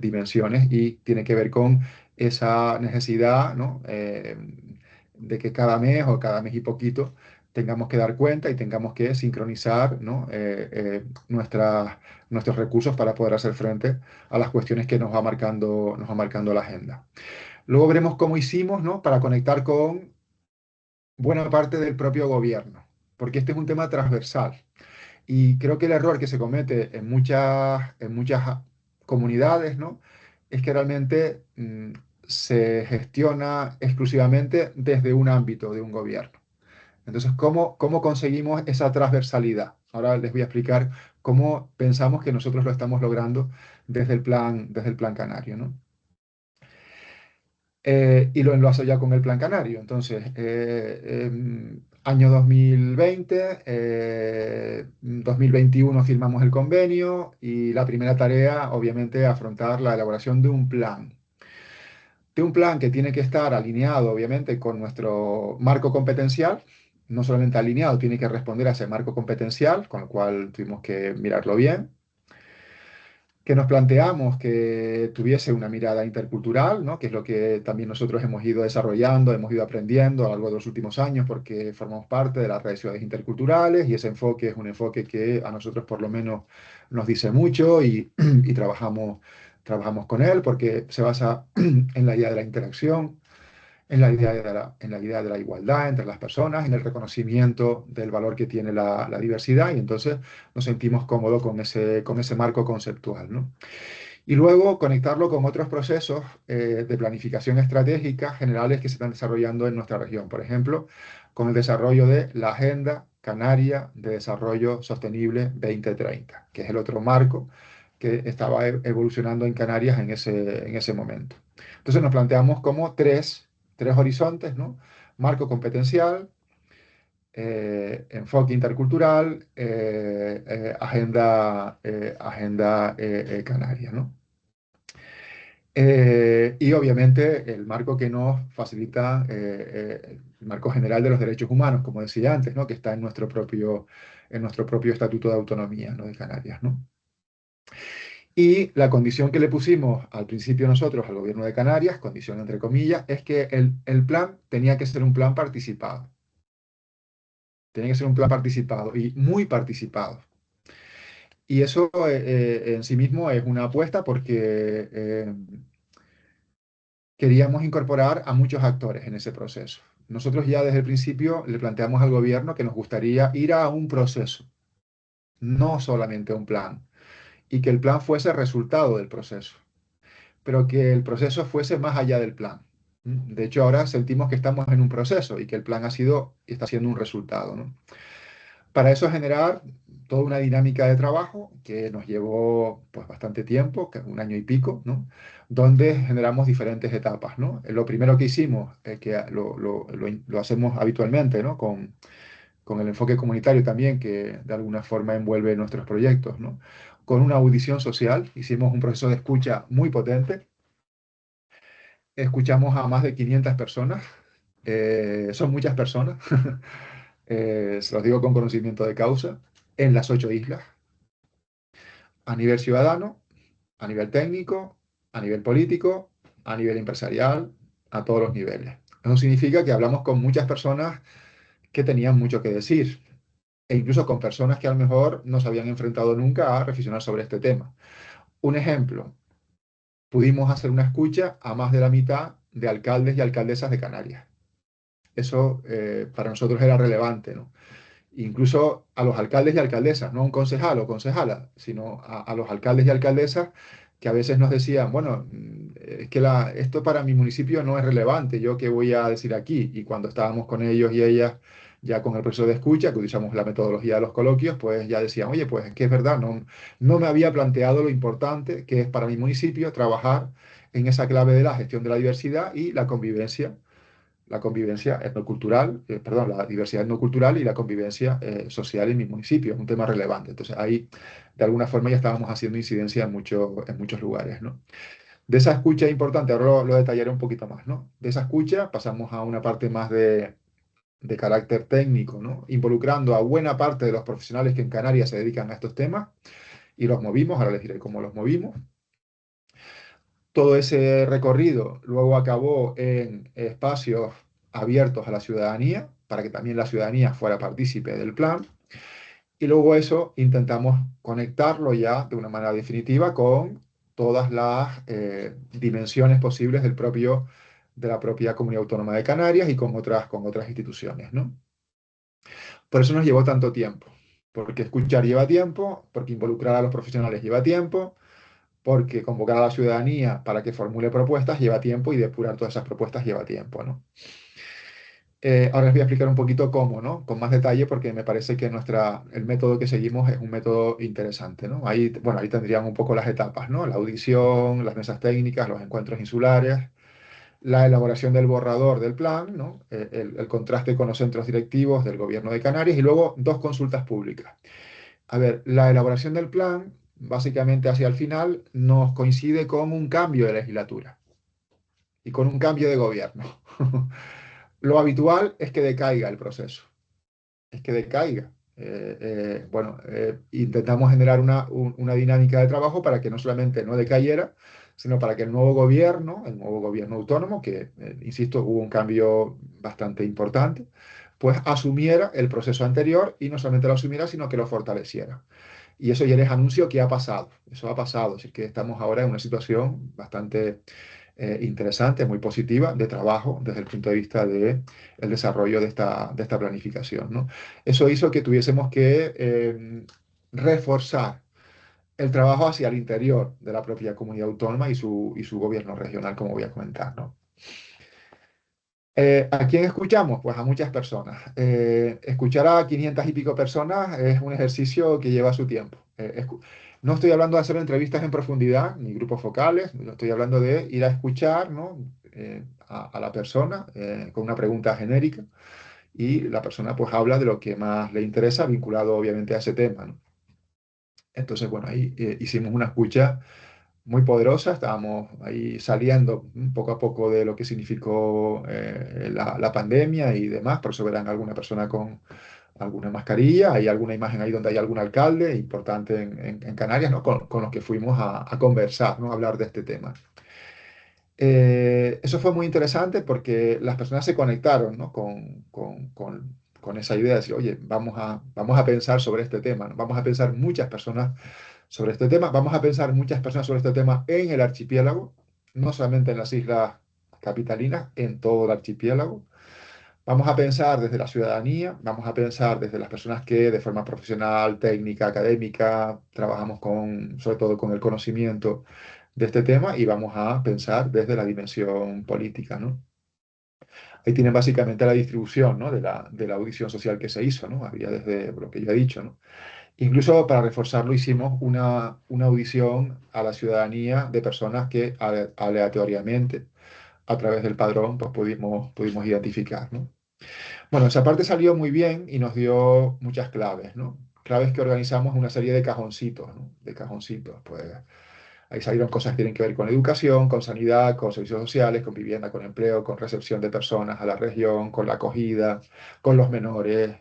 dimensiones y tiene que ver con esa necesidad, ¿no? De que cada mes o cada mes y poquito tengamos que dar cuenta y tengamos que sincronizar, ¿no? Nuestros recursos para poder hacer frente a las cuestiones que nos va marcando la agenda. Luego veremos cómo hicimos, ¿no? Para conectar con buena parte del propio gobierno, porque este es un tema transversal. Y creo que el error que se comete en muchas comunidades, ¿no? Es que realmente se gestiona exclusivamente desde un ámbito de un gobierno. Entonces, ¿cómo conseguimos esa transversalidad? Ahora les voy a explicar cómo pensamos que nosotros lo estamos logrando desde el plan canario, ¿no? Y lo enlazo ya con el Plan Canario. Entonces, año 2020, 2021 firmamos el convenio y la primera tarea, obviamente, afrontar la elaboración de un plan que tiene que estar alineado, obviamente, con nuestro marco competencial. No solamente alineado, tiene que responder a ese marco competencial, con lo cual tuvimos que mirarlo bien, que nos planteamos que tuviese una mirada intercultural, ¿no? Que es lo que también nosotros hemos ido desarrollando, hemos ido aprendiendo a lo largo de los últimos años, porque formamos parte de las redes de ciudades interculturales y ese enfoque es un enfoque que a nosotros por lo menos nos dice mucho y, y trabajamos con él porque se basa en la idea de la interacción, en la idea de la igualdad entre las personas, en el reconocimiento del valor que tiene la diversidad y entonces nos sentimos cómodos con ese marco conceptual, ¿no? Y luego conectarlo con otros procesos de planificación estratégica generales que se están desarrollando en nuestra región. Por ejemplo, con el desarrollo de la Agenda Canaria de Desarrollo Sostenible 2030, que es el otro marco que estaba evolucionando en Canarias en ese momento. Entonces nos planteamos como tres horizontes, ¿no? Marco competencial, enfoque intercultural, agenda canaria, ¿no? Y obviamente el marco que nos facilita, el marco general de los derechos humanos, como decía antes, ¿no? Que está en nuestro propio Estatuto de Autonomía, ¿no? De Canarias, ¿no? Y la condición que le pusimos al principio nosotros al gobierno de Canarias, condición entre comillas, es que el plan tenía que ser un plan participado. Tenía que ser un plan participado y muy participado. Y eso en sí mismo es una apuesta porque queríamos incorporar a muchos actores en ese proceso. Nosotros ya desde el principio le planteamos al gobierno que nos gustaría ir a un proceso, no solamente a un plan, y que el plan fuese resultado del proceso, pero que el proceso fuese más allá del plan. De hecho, ahora sentimos que estamos en un proceso y que el plan ha sido y está siendo un resultado, ¿no? Para eso generar toda una dinámica de trabajo que nos llevó pues bastante tiempo, que un año y pico, ¿no? Donde generamos diferentes etapas, ¿no? Lo primero que hicimos, que lo hacemos habitualmente, ¿no? Con el enfoque comunitario también, que de alguna forma envuelve nuestros proyectos, ¿no? Con una audición social, hicimos un proceso de escucha muy potente, escuchamos a más de 500 personas, son muchas personas, se los digo con conocimiento de causa, en las 8 islas, a nivel ciudadano, a nivel técnico, a nivel político, a nivel empresarial, a todos los niveles. Eso significa que hablamos con muchas personas que tenían mucho que decir, e incluso con personas que a lo mejor no se habían enfrentado nunca a reflexionar sobre este tema. Un ejemplo, pudimos hacer una escucha a más de la mitad de alcaldes y alcaldesas de Canarias. Eso para nosotros era relevante, ¿no? Incluso a los alcaldes y alcaldesas, no a un concejal o concejala, sino a los alcaldes y alcaldesas que a veces nos decían, bueno, es que esto para mi municipio no es relevante, yo qué voy a decir aquí. Y cuando estábamos con ellos y ellas, ya con el proceso de escucha, que utilizamos la metodología de los coloquios, pues ya decían, oye, pues es que es verdad, no me había planteado lo importante que es para mi municipio trabajar en esa clave de la gestión de la diversidad y la convivencia etnocultural, perdón, la diversidad etnocultural y la convivencia social en mi municipio, es un tema relevante. Entonces ahí, de alguna forma, ya estábamos haciendo incidencia en muchos lugares, ¿no? De esa escucha importante, ahora lo detallaré un poquito más, ¿no? De esa escucha pasamos a una parte más de carácter técnico, ¿no? Involucrando a buena parte de los profesionales que en Canarias se dedican a estos temas y los movimos, ahora les diré cómo los movimos. Todo ese recorrido luego acabó en espacios abiertos a la ciudadanía, para que también la ciudadanía fuera partícipe del plan. Y luego eso intentamos conectarlo ya de una manera definitiva con todas las dimensiones posibles de la propia Comunidad Autónoma de Canarias y con otras instituciones, ¿no? Por eso nos llevó tanto tiempo, porque escuchar lleva tiempo, porque involucrar a los profesionales lleva tiempo, porque convocar a la ciudadanía para que formule propuestas lleva tiempo y depurar todas esas propuestas lleva tiempo, ¿no? Ahora les voy a explicar un poquito cómo, ¿no? Con más detalle, porque me parece que el método que seguimos es un método interesante, ¿no? Ahí, bueno, ahí tendrían un poco las etapas, ¿no? La audición, las mesas técnicas, los encuentros insulares, la elaboración del borrador del plan, ¿no? El contraste con los centros directivos del Gobierno de Canarias y luego dos consultas públicas. A ver, la elaboración del plan, básicamente hacia el final, nos coincide con un cambio de legislatura y con un cambio de gobierno. Lo habitual es que decaiga el proceso, es que decaiga. Intentamos generar una dinámica de trabajo para que no solamente no decayera, sino para que el nuevo gobierno autónomo, que, insisto, hubo un cambio bastante importante, pues asumiera el proceso anterior y no solamente lo asumiera, sino que lo fortaleciera. Y eso ya les anuncio que ha pasado, eso ha pasado, así que estamos ahora en una situación bastante interesante, muy positiva de trabajo desde el punto de vista del desarrollo de esta planificación, ¿no? Eso hizo que tuviésemos que reforzar el trabajo hacia el interior de la propia comunidad autónoma y su gobierno regional, como voy a comentar, ¿no? ¿A quién escuchamos? Pues a muchas personas. Escuchar a 500 y pico personas es un ejercicio que lleva su tiempo. No estoy hablando de hacer entrevistas en profundidad, ni grupos focales, no estoy hablando de ir a escuchar, ¿no? A la persona con una pregunta genérica y la persona pues habla de lo que más le interesa, vinculado obviamente a ese tema, ¿no? Entonces, bueno, ahí hicimos una escucha muy poderosa, estábamos ahí saliendo poco a poco de lo que significó la pandemia y demás, por eso verán alguna persona con alguna mascarilla, hay alguna imagen ahí donde hay algún alcalde importante en Canarias, ¿no? Con los que fuimos a conversar, ¿no? A hablar de este tema. Eso fue muy interesante porque las personas se conectaron, ¿no? Con esa idea de decir, oye, vamos a pensar sobre este tema, ¿no? Vamos a pensar muchas personas sobre este tema, vamos a pensar muchas personas sobre este tema en el archipiélago, no solamente en las islas capitalinas, en todo el archipiélago. Vamos a pensar desde la ciudadanía, vamos a pensar desde las personas que de forma profesional, técnica, académica, trabajamos sobre todo con el conocimiento de este tema y vamos a pensar desde la dimensión política, ¿no? Ahí tienen básicamente la distribución, ¿no? De la audición social que se hizo, ¿no? Había desde lo que yo he dicho, ¿no? Incluso para reforzarlo hicimos una audición a la ciudadanía de personas que aleatoriamente, a través del padrón, pues pudimos identificar, ¿no? Bueno, esa parte salió muy bien y nos dio muchas claves, ¿no? Claves que organizamos en una serie de cajoncitos, ¿no? De cajoncitos, pues ahí salieron cosas que tienen que ver con educación, con sanidad, con servicios sociales, con vivienda, con empleo, con recepción de personas a la región, con la acogida, con los menores,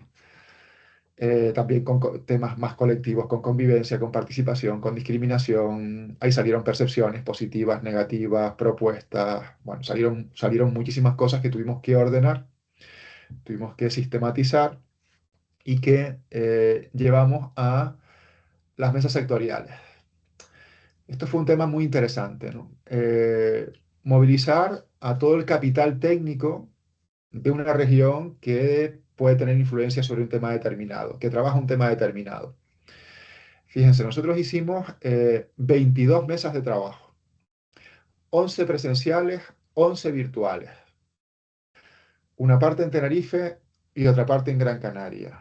también con temas más colectivos, con convivencia, con participación, con discriminación. Ahí salieron percepciones positivas, negativas, propuestas. Bueno, salieron muchísimas cosas que tuvimos que ordenar, tuvimos que sistematizar y que llevamos a las mesas sectoriales. Esto fue un tema muy interesante, ¿no? Movilizar a todo el capital técnico de una región que puede tener influencia sobre un tema determinado, que trabaja un tema determinado. Fíjense, nosotros hicimos 22 mesas de trabajo, 11 presenciales, 11 virtuales, una parte en Tenerife y otra parte en Gran Canaria.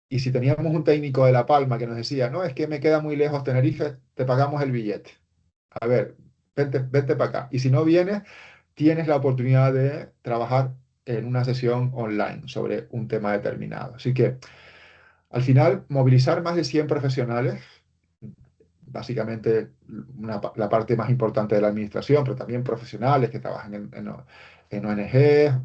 Y si teníamos un técnico de La Palma que nos decía, no, es que me queda muy lejos Tenerife, te pagamos el billete. A ver, vente para acá. Y si no vienes, tienes la oportunidad de trabajar en una sesión online sobre un tema determinado. Así que, al final, movilizar más de 100 profesionales, básicamente la parte más importante de la administración, pero también profesionales que trabajan en ONG,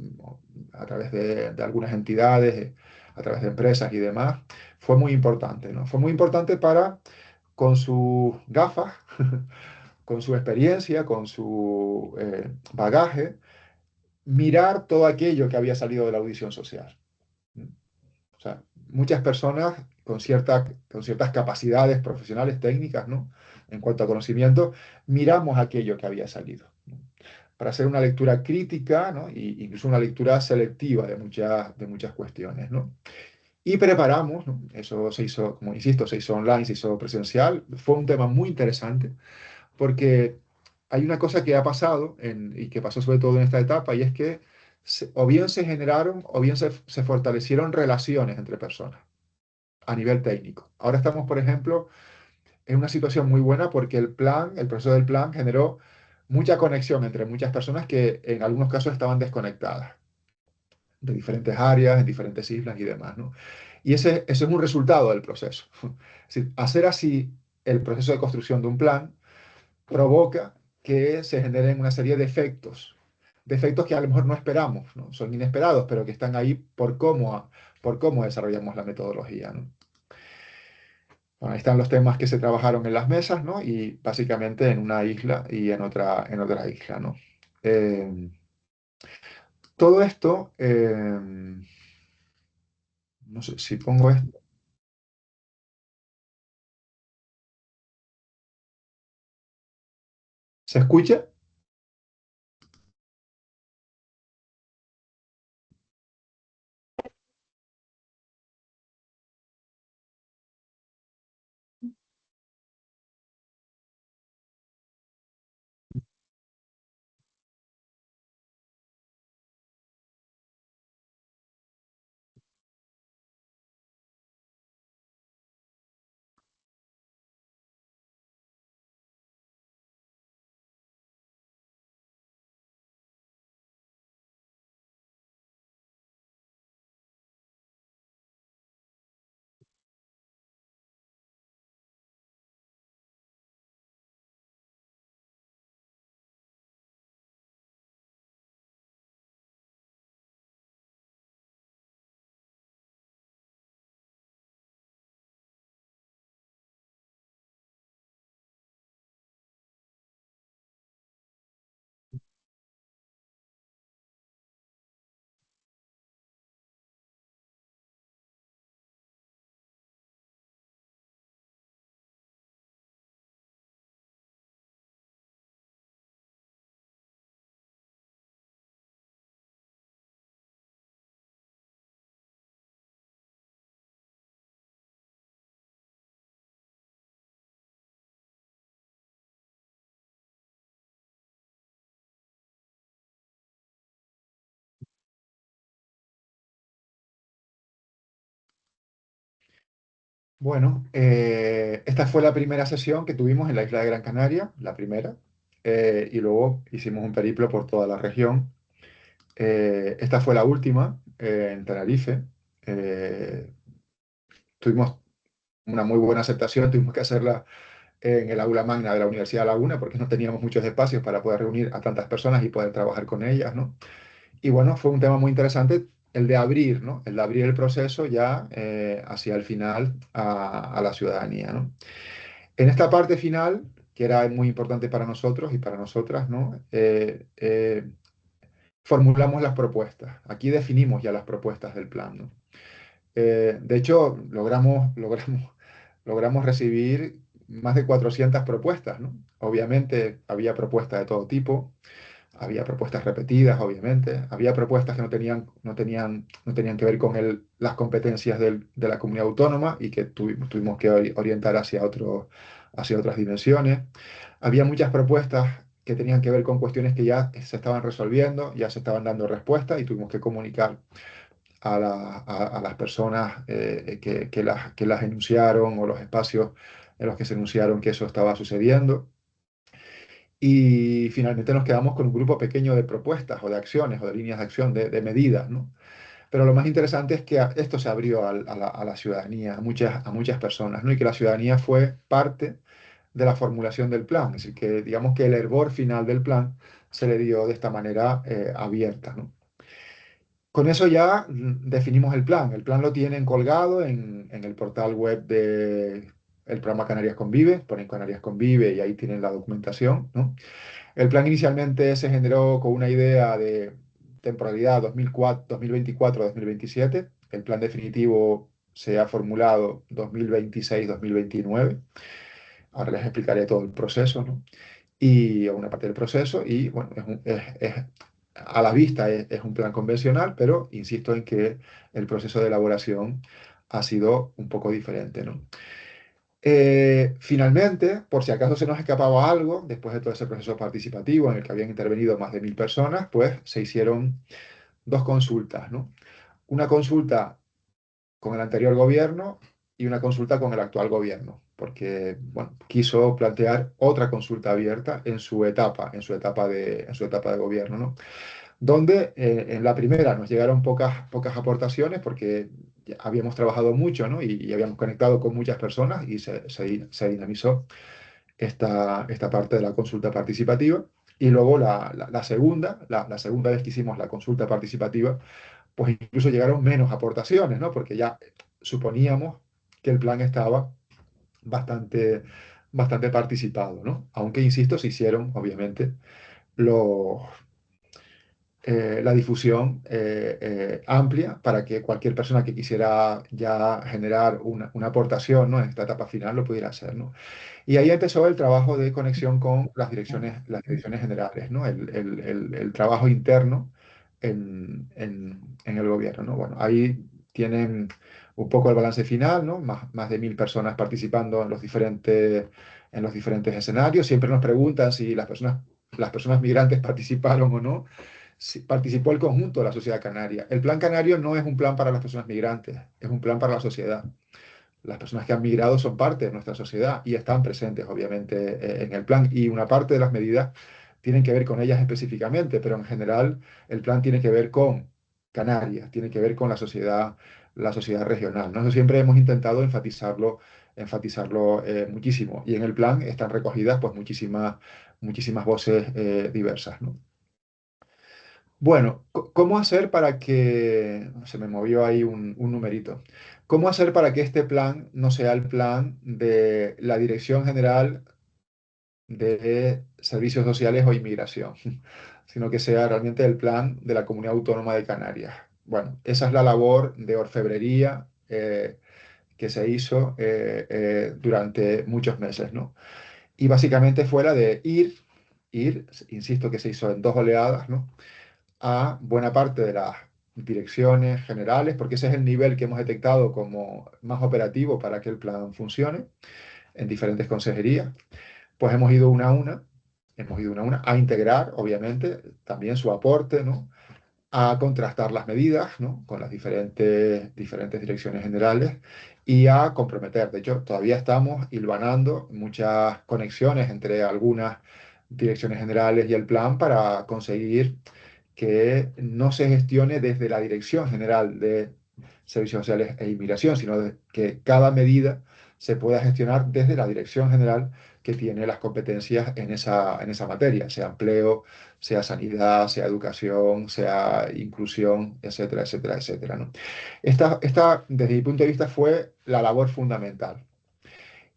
a través de algunas entidades, a través de empresas y demás, fue muy importante, ¿no? Fue muy importante para, con sus gafas, con su experiencia, con su bagaje, mirar todo aquello que había salido de la audición social. O sea, muchas personas con ciertas capacidades profesionales, técnicas, ¿no? En cuanto a conocimiento, miramos aquello que había salido, ¿no? Para hacer una lectura crítica, ¿no? Y incluso una lectura selectiva de muchas cuestiones, ¿no? Y preparamos, ¿no? Eso se hizo, como insisto, se hizo online, se hizo presencial. Fue un tema muy interesante porque hay una cosa que ha pasado y que pasó sobre todo en esta etapa y es que o bien se generaron o bien se fortalecieron relaciones entre personas a nivel técnico. Ahora estamos, por ejemplo, en una situación muy buena porque el proceso del plan generó mucha conexión entre muchas personas que en algunos casos estaban desconectadas de diferentes áreas, en diferentes islas y demás, ¿no? Y ese es un resultado del proceso. Es decir, hacer así el proceso de construcción de un plan provoca que se generen una serie de efectos que a lo mejor no esperamos, ¿no? Son inesperados, pero que están ahí por cómo desarrollamos la metodología, ¿no? Bueno, ahí están los temas que se trabajaron en las mesas, ¿no? Y básicamente en una isla y en otra isla, ¿no? Eh, todo esto, no sé si pongo esto, ¿se escucha? Bueno, esta fue la primera sesión que tuvimos en la isla de Gran Canaria, la primera, y luego hicimos un periplo por toda la región. Esta fue la última en Tenerife. Eh, Tuvimos una muy buena aceptación, tuvimos que hacerla en el aula magna de la Universidad de Laguna porque no teníamos muchos espacios para poder reunir a tantas personas y poder trabajar con ellas, ¿no? Y bueno, fue un tema muy interesante el de abrir, ¿no? El de abrir el proceso ya hacia el final a la ciudadanía, ¿no? En esta parte final, que era muy importante para nosotros y para nosotras, ¿no? Formulamos las propuestas. Aquí definimos ya las propuestas del plan, ¿no? De hecho, logramos recibir más de 400 propuestas, ¿no? Obviamente había propuestas de todo tipo, había propuestas repetidas, obviamente, había propuestas que no tenían que ver con las competencias de la comunidad autónoma y que tuvimos que orientar hacia otras dimensiones. Había muchas propuestas que tenían que ver con cuestiones que ya se estaban resolviendo, ya se estaban dando respuestas y tuvimos que comunicar a las personas que las enunciaron o los espacios en los que se enunciaron que eso estaba sucediendo. Y finalmente nos quedamos con un grupo pequeño de propuestas o de acciones o de líneas de acción, de medidas, ¿no? Pero lo más interesante es que esto se abrió a la ciudadanía, a muchas personas, ¿no? Y que la ciudadanía fue parte de la formulación del plan. Es decir, que digamos que el hervor final del plan se le dio de esta manera abierta, ¿no? Con eso ya definimos el plan. El plan lo tienen colgado en el portal web del programa Canarias Convive, ponen Canarias Convive y ahí tienen la documentación, ¿no? El plan inicialmente se generó con una idea de temporalidad 2024-2027. El plan definitivo se ha formulado 2026-2029. Ahora les explicaré todo el proceso, ¿no? Y una parte del proceso. Y bueno, a la vista es un plan convencional, pero insisto en que el proceso de elaboración ha sido un poco diferente, ¿no? Finalmente, por si acaso se nos escapaba algo, después de todo ese proceso participativo en el que habían intervenido más de 1000 personas, pues se hicieron dos consultas, ¿no? Una consulta con el anterior gobierno y una consulta con el actual gobierno, porque, bueno, quiso plantear otra consulta abierta en su etapa de gobierno, ¿no? Donde en la primera nos llegaron pocas aportaciones porque ya habíamos trabajado mucho, ¿no? Y habíamos conectado con muchas personas y se dinamizó esta parte de la consulta participativa. Y luego la segunda vez que hicimos la consulta participativa, pues incluso llegaron menos aportaciones, ¿no? Porque ya suponíamos que el plan estaba bastante, bastante participado, ¿no? Aunque, insisto, se hicieron, obviamente, los la difusión amplia para que cualquier persona que quisiera ya generar una aportación, ¿no? En esta etapa final lo pudiera hacer, ¿no? Y ahí empezó el trabajo de conexión con las direcciones generales, ¿no? El trabajo interno en el gobierno, ¿no? Bueno, ahí tienen un poco el balance final, ¿no? Más de 1000 personas participando en los diferentes escenarios. Siempre nos preguntan si las personas migrantes participaron o no. Participó el conjunto de la sociedad canaria. El plan canario no es un plan para las personas migrantes, es un plan para la sociedad. Las personas que han migrado son parte de nuestra sociedad y están presentes, obviamente, en el plan. Y una parte de las medidas tienen que ver con ellas específicamente, pero en general el plan tiene que ver con Canarias, tiene que ver con la sociedad regional, ¿no? Eso siempre hemos intentado enfatizarlo muchísimo. Y en el plan están recogidas pues, muchísimas voces diversas, ¿no? Bueno, ¿cómo hacer para que, se me movió ahí un numerito, cómo hacer para que este plan no sea el plan de la Dirección General de Servicios Sociales o Inmigración, sino que sea realmente el plan de la Comunidad Autónoma de Canarias? Bueno, esa es la labor de orfebrería que se hizo durante muchos meses, ¿no? Y básicamente fue la de insisto que se hizo en dos oleadas, ¿no? A buena parte de las direcciones generales, porque ese es el nivel que hemos detectado como más operativo para que el plan funcione en diferentes consejerías. Pues hemos ido una a una a integrar, obviamente, también su aporte, ¿no? A contrastar las medidas, ¿no? Con las diferentes direcciones generales y a comprometer. De hecho, todavía estamos hilvanando muchas conexiones entre algunas direcciones generales y el plan para conseguir que no se gestione desde la Dirección General de Servicios Sociales e Inmigración, sino que cada medida se pueda gestionar desde la Dirección General que tiene las competencias en esa materia, sea empleo, sea sanidad, sea educación, sea inclusión, etcétera, etcétera, etcétera, ¿no? Desde mi punto de vista, fue la labor fundamental.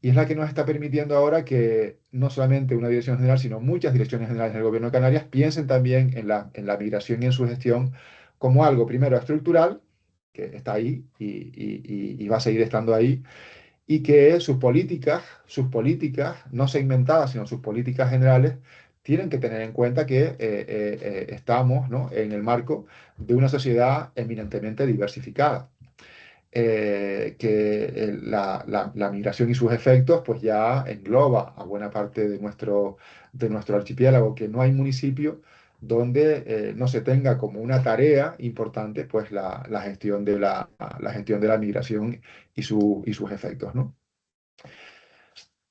Y es la que nos está permitiendo ahora que no solamente una dirección general, sino muchas direcciones generales del Gobierno de Canarias piensen también en la migración y en su gestión como algo, primero, estructural, que está ahí y va a seguir estando ahí, y que sus políticas, no segmentadas, sino sus políticas generales, tienen que tener en cuenta que estamos, ¿no? En el marco de una sociedad eminentemente diversificada, que la migración y sus efectos pues ya engloba a buena parte de nuestro archipiélago, que no hay municipio donde no se tenga como una tarea importante pues la gestión de la migración y sus efectos, ¿no?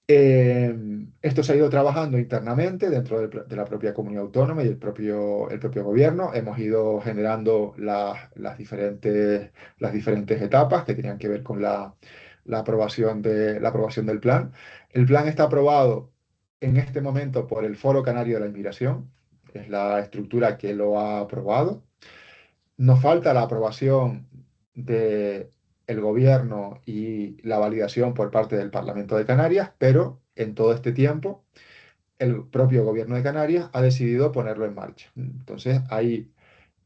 Esto se ha ido trabajando internamente dentro de la propia comunidad autónoma y el propio gobierno. Hemos ido generando las diferentes etapas que tenían que ver con la aprobación del plan. El plan está aprobado en este momento por el Foro Canario de la Inmigración, es la estructura que lo ha aprobado. Nos falta la aprobación del gobierno y la validación por parte del Parlamento de Canarias, pero en todo este tiempo el propio gobierno de Canarias ha decidido ponerlo en marcha. Entonces, hay,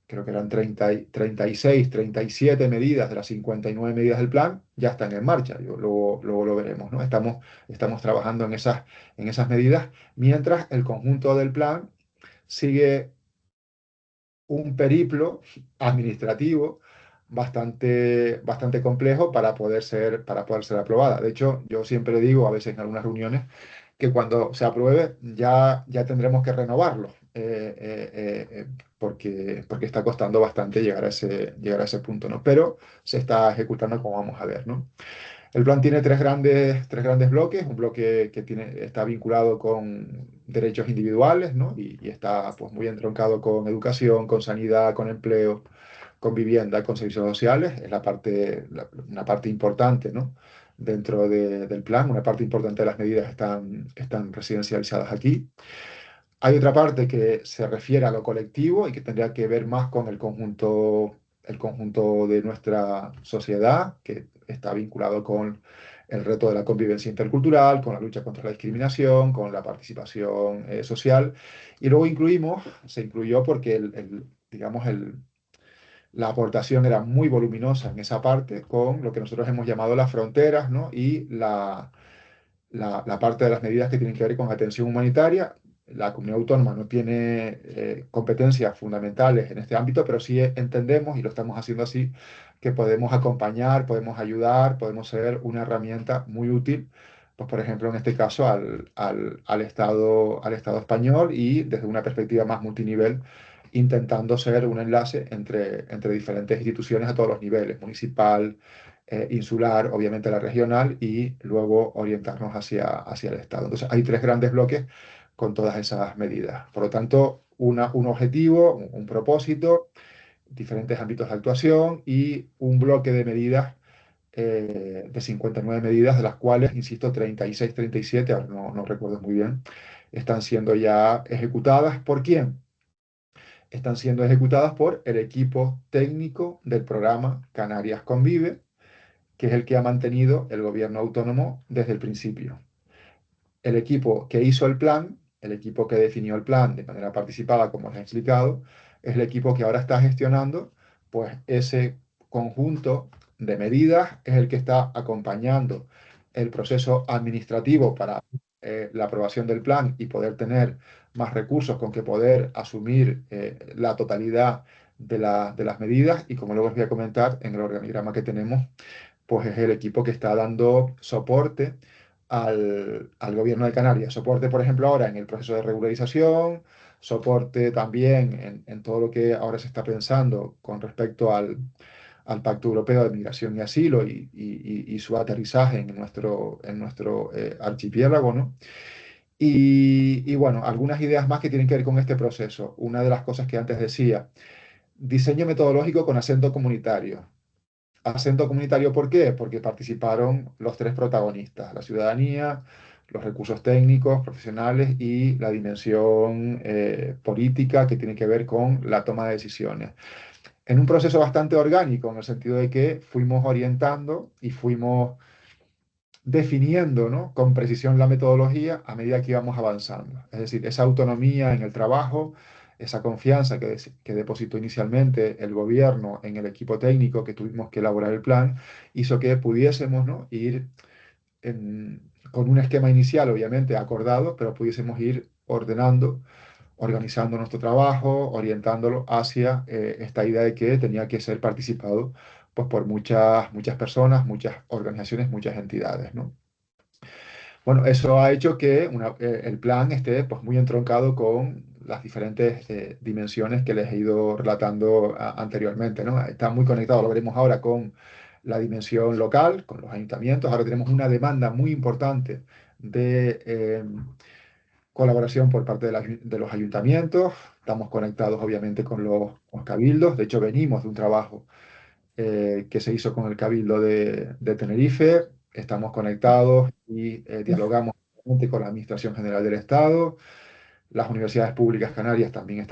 creo que eran 36, 37 medidas de las 59 medidas del plan, ya están en marcha. Luego lo veremos, ¿no? Estamos trabajando en esas medidas, mientras el conjunto del plan sigue un periplo administrativo bastante complejo para poder ser aprobada. De hecho, yo siempre digo, a veces en algunas reuniones, que cuando se apruebe ya tendremos que renovarlo, porque está costando bastante llegar a ese punto, ¿no? Pero se está ejecutando como vamos a ver, ¿no? El plan tiene tres grandes bloques, un bloque que está vinculado con derechos individuales, ¿no? Y está pues, muy entroncado con educación, con sanidad, con empleo, con vivienda, con servicios sociales. Es una parte importante, ¿no? Del plan, una parte importante de las medidas están residencializadas aquí. Hay otra parte que se refiere a lo colectivo y que tendría que ver más con el conjunto de nuestra sociedad, que está vinculado con el reto de la convivencia intercultural, con la lucha contra la discriminación, con la participación social. Y luego se incluyó porque digamos, la aportación era muy voluminosa en esa parte, con lo que nosotros hemos llamado las fronteras, ¿no? Y la parte de las medidas que tienen que ver con atención humanitaria. La comunidad autónoma no tiene competencias fundamentales en este ámbito, pero sí entendemos, y lo estamos haciendo así, que podemos acompañar, podemos ayudar, podemos ser una herramienta muy útil, pues por ejemplo, en este caso al Estado español y desde una perspectiva más multinivel, intentando ser un enlace entre diferentes instituciones a todos los niveles, municipal, insular, obviamente la regional, y luego orientarnos hacia el Estado. Entonces, hay tres grandes bloques con todas esas medidas. Por lo tanto, un objetivo, un propósito, diferentes ámbitos de actuación y un bloque de medidas de 59 medidas, de las cuales, insisto, 36, 37, ahora no recuerdo muy bien, están siendo ya ejecutadas. ¿Por quién? Están siendo ejecutadas por el equipo técnico del programa Canarias Convive, que es el que ha mantenido el gobierno autónomo desde el principio. El equipo que hizo el plan, el equipo que definió el plan de manera participada, como os he explicado, es el equipo que ahora está gestionando, pues ese conjunto de medidas es el que está acompañando el proceso administrativo para la aprobación del plan y poder tener más recursos con que poder asumir la totalidad de las medidas. Y como luego os voy a comentar en el organigrama que tenemos, pues es el equipo que está dando soporte al gobierno de Canarias. Soporte, por ejemplo, ahora en el proceso de regularización, soporte también en todo lo que ahora se está pensando con respecto al Pacto Europeo de Migración y Asilo y su aterrizaje en nuestro archipiélago, ¿no? Y bueno, algunas ideas más que tienen que ver con este proceso. Una de las cosas que antes decía, diseño metodológico con acento comunitario. Acento comunitario, ¿por qué? Porque participaron los tres protagonistas, la ciudadanía, los recursos técnicos, profesionales y la dimensión política que tiene que ver con la toma de decisiones. En un proceso bastante orgánico, en el sentido de que fuimos orientando y fuimos definiendo, ¿no? Con precisión la metodología a medida que íbamos avanzando. Es decir, esa autonomía en el trabajo, esa confianza que depositó inicialmente el gobierno en el equipo técnico que tuvimos que elaborar el plan, hizo que pudiésemos, ¿no? Ir con un esquema inicial, obviamente, acordado, pero pudiésemos ir ordenando, organizando nuestro trabajo, orientándolo hacia esta idea de que tenía que ser participado pues, por muchas personas, muchas organizaciones, muchas entidades, ¿no? Bueno, eso ha hecho que el plan esté pues, muy entroncado con las diferentes dimensiones que les he ido relatando anteriormente, ¿no? Está muy conectado, lo veremos ahora, con la dimensión local, con los ayuntamientos. Ahora tenemos una demanda muy importante de colaboración por parte de los ayuntamientos. Estamos conectados, obviamente, con los cabildos. De hecho, venimos de un trabajo que se hizo con el Cabildo de Tenerife. Estamos conectados y dialogamos con la Administración General del Estado, las universidades públicas canarias también están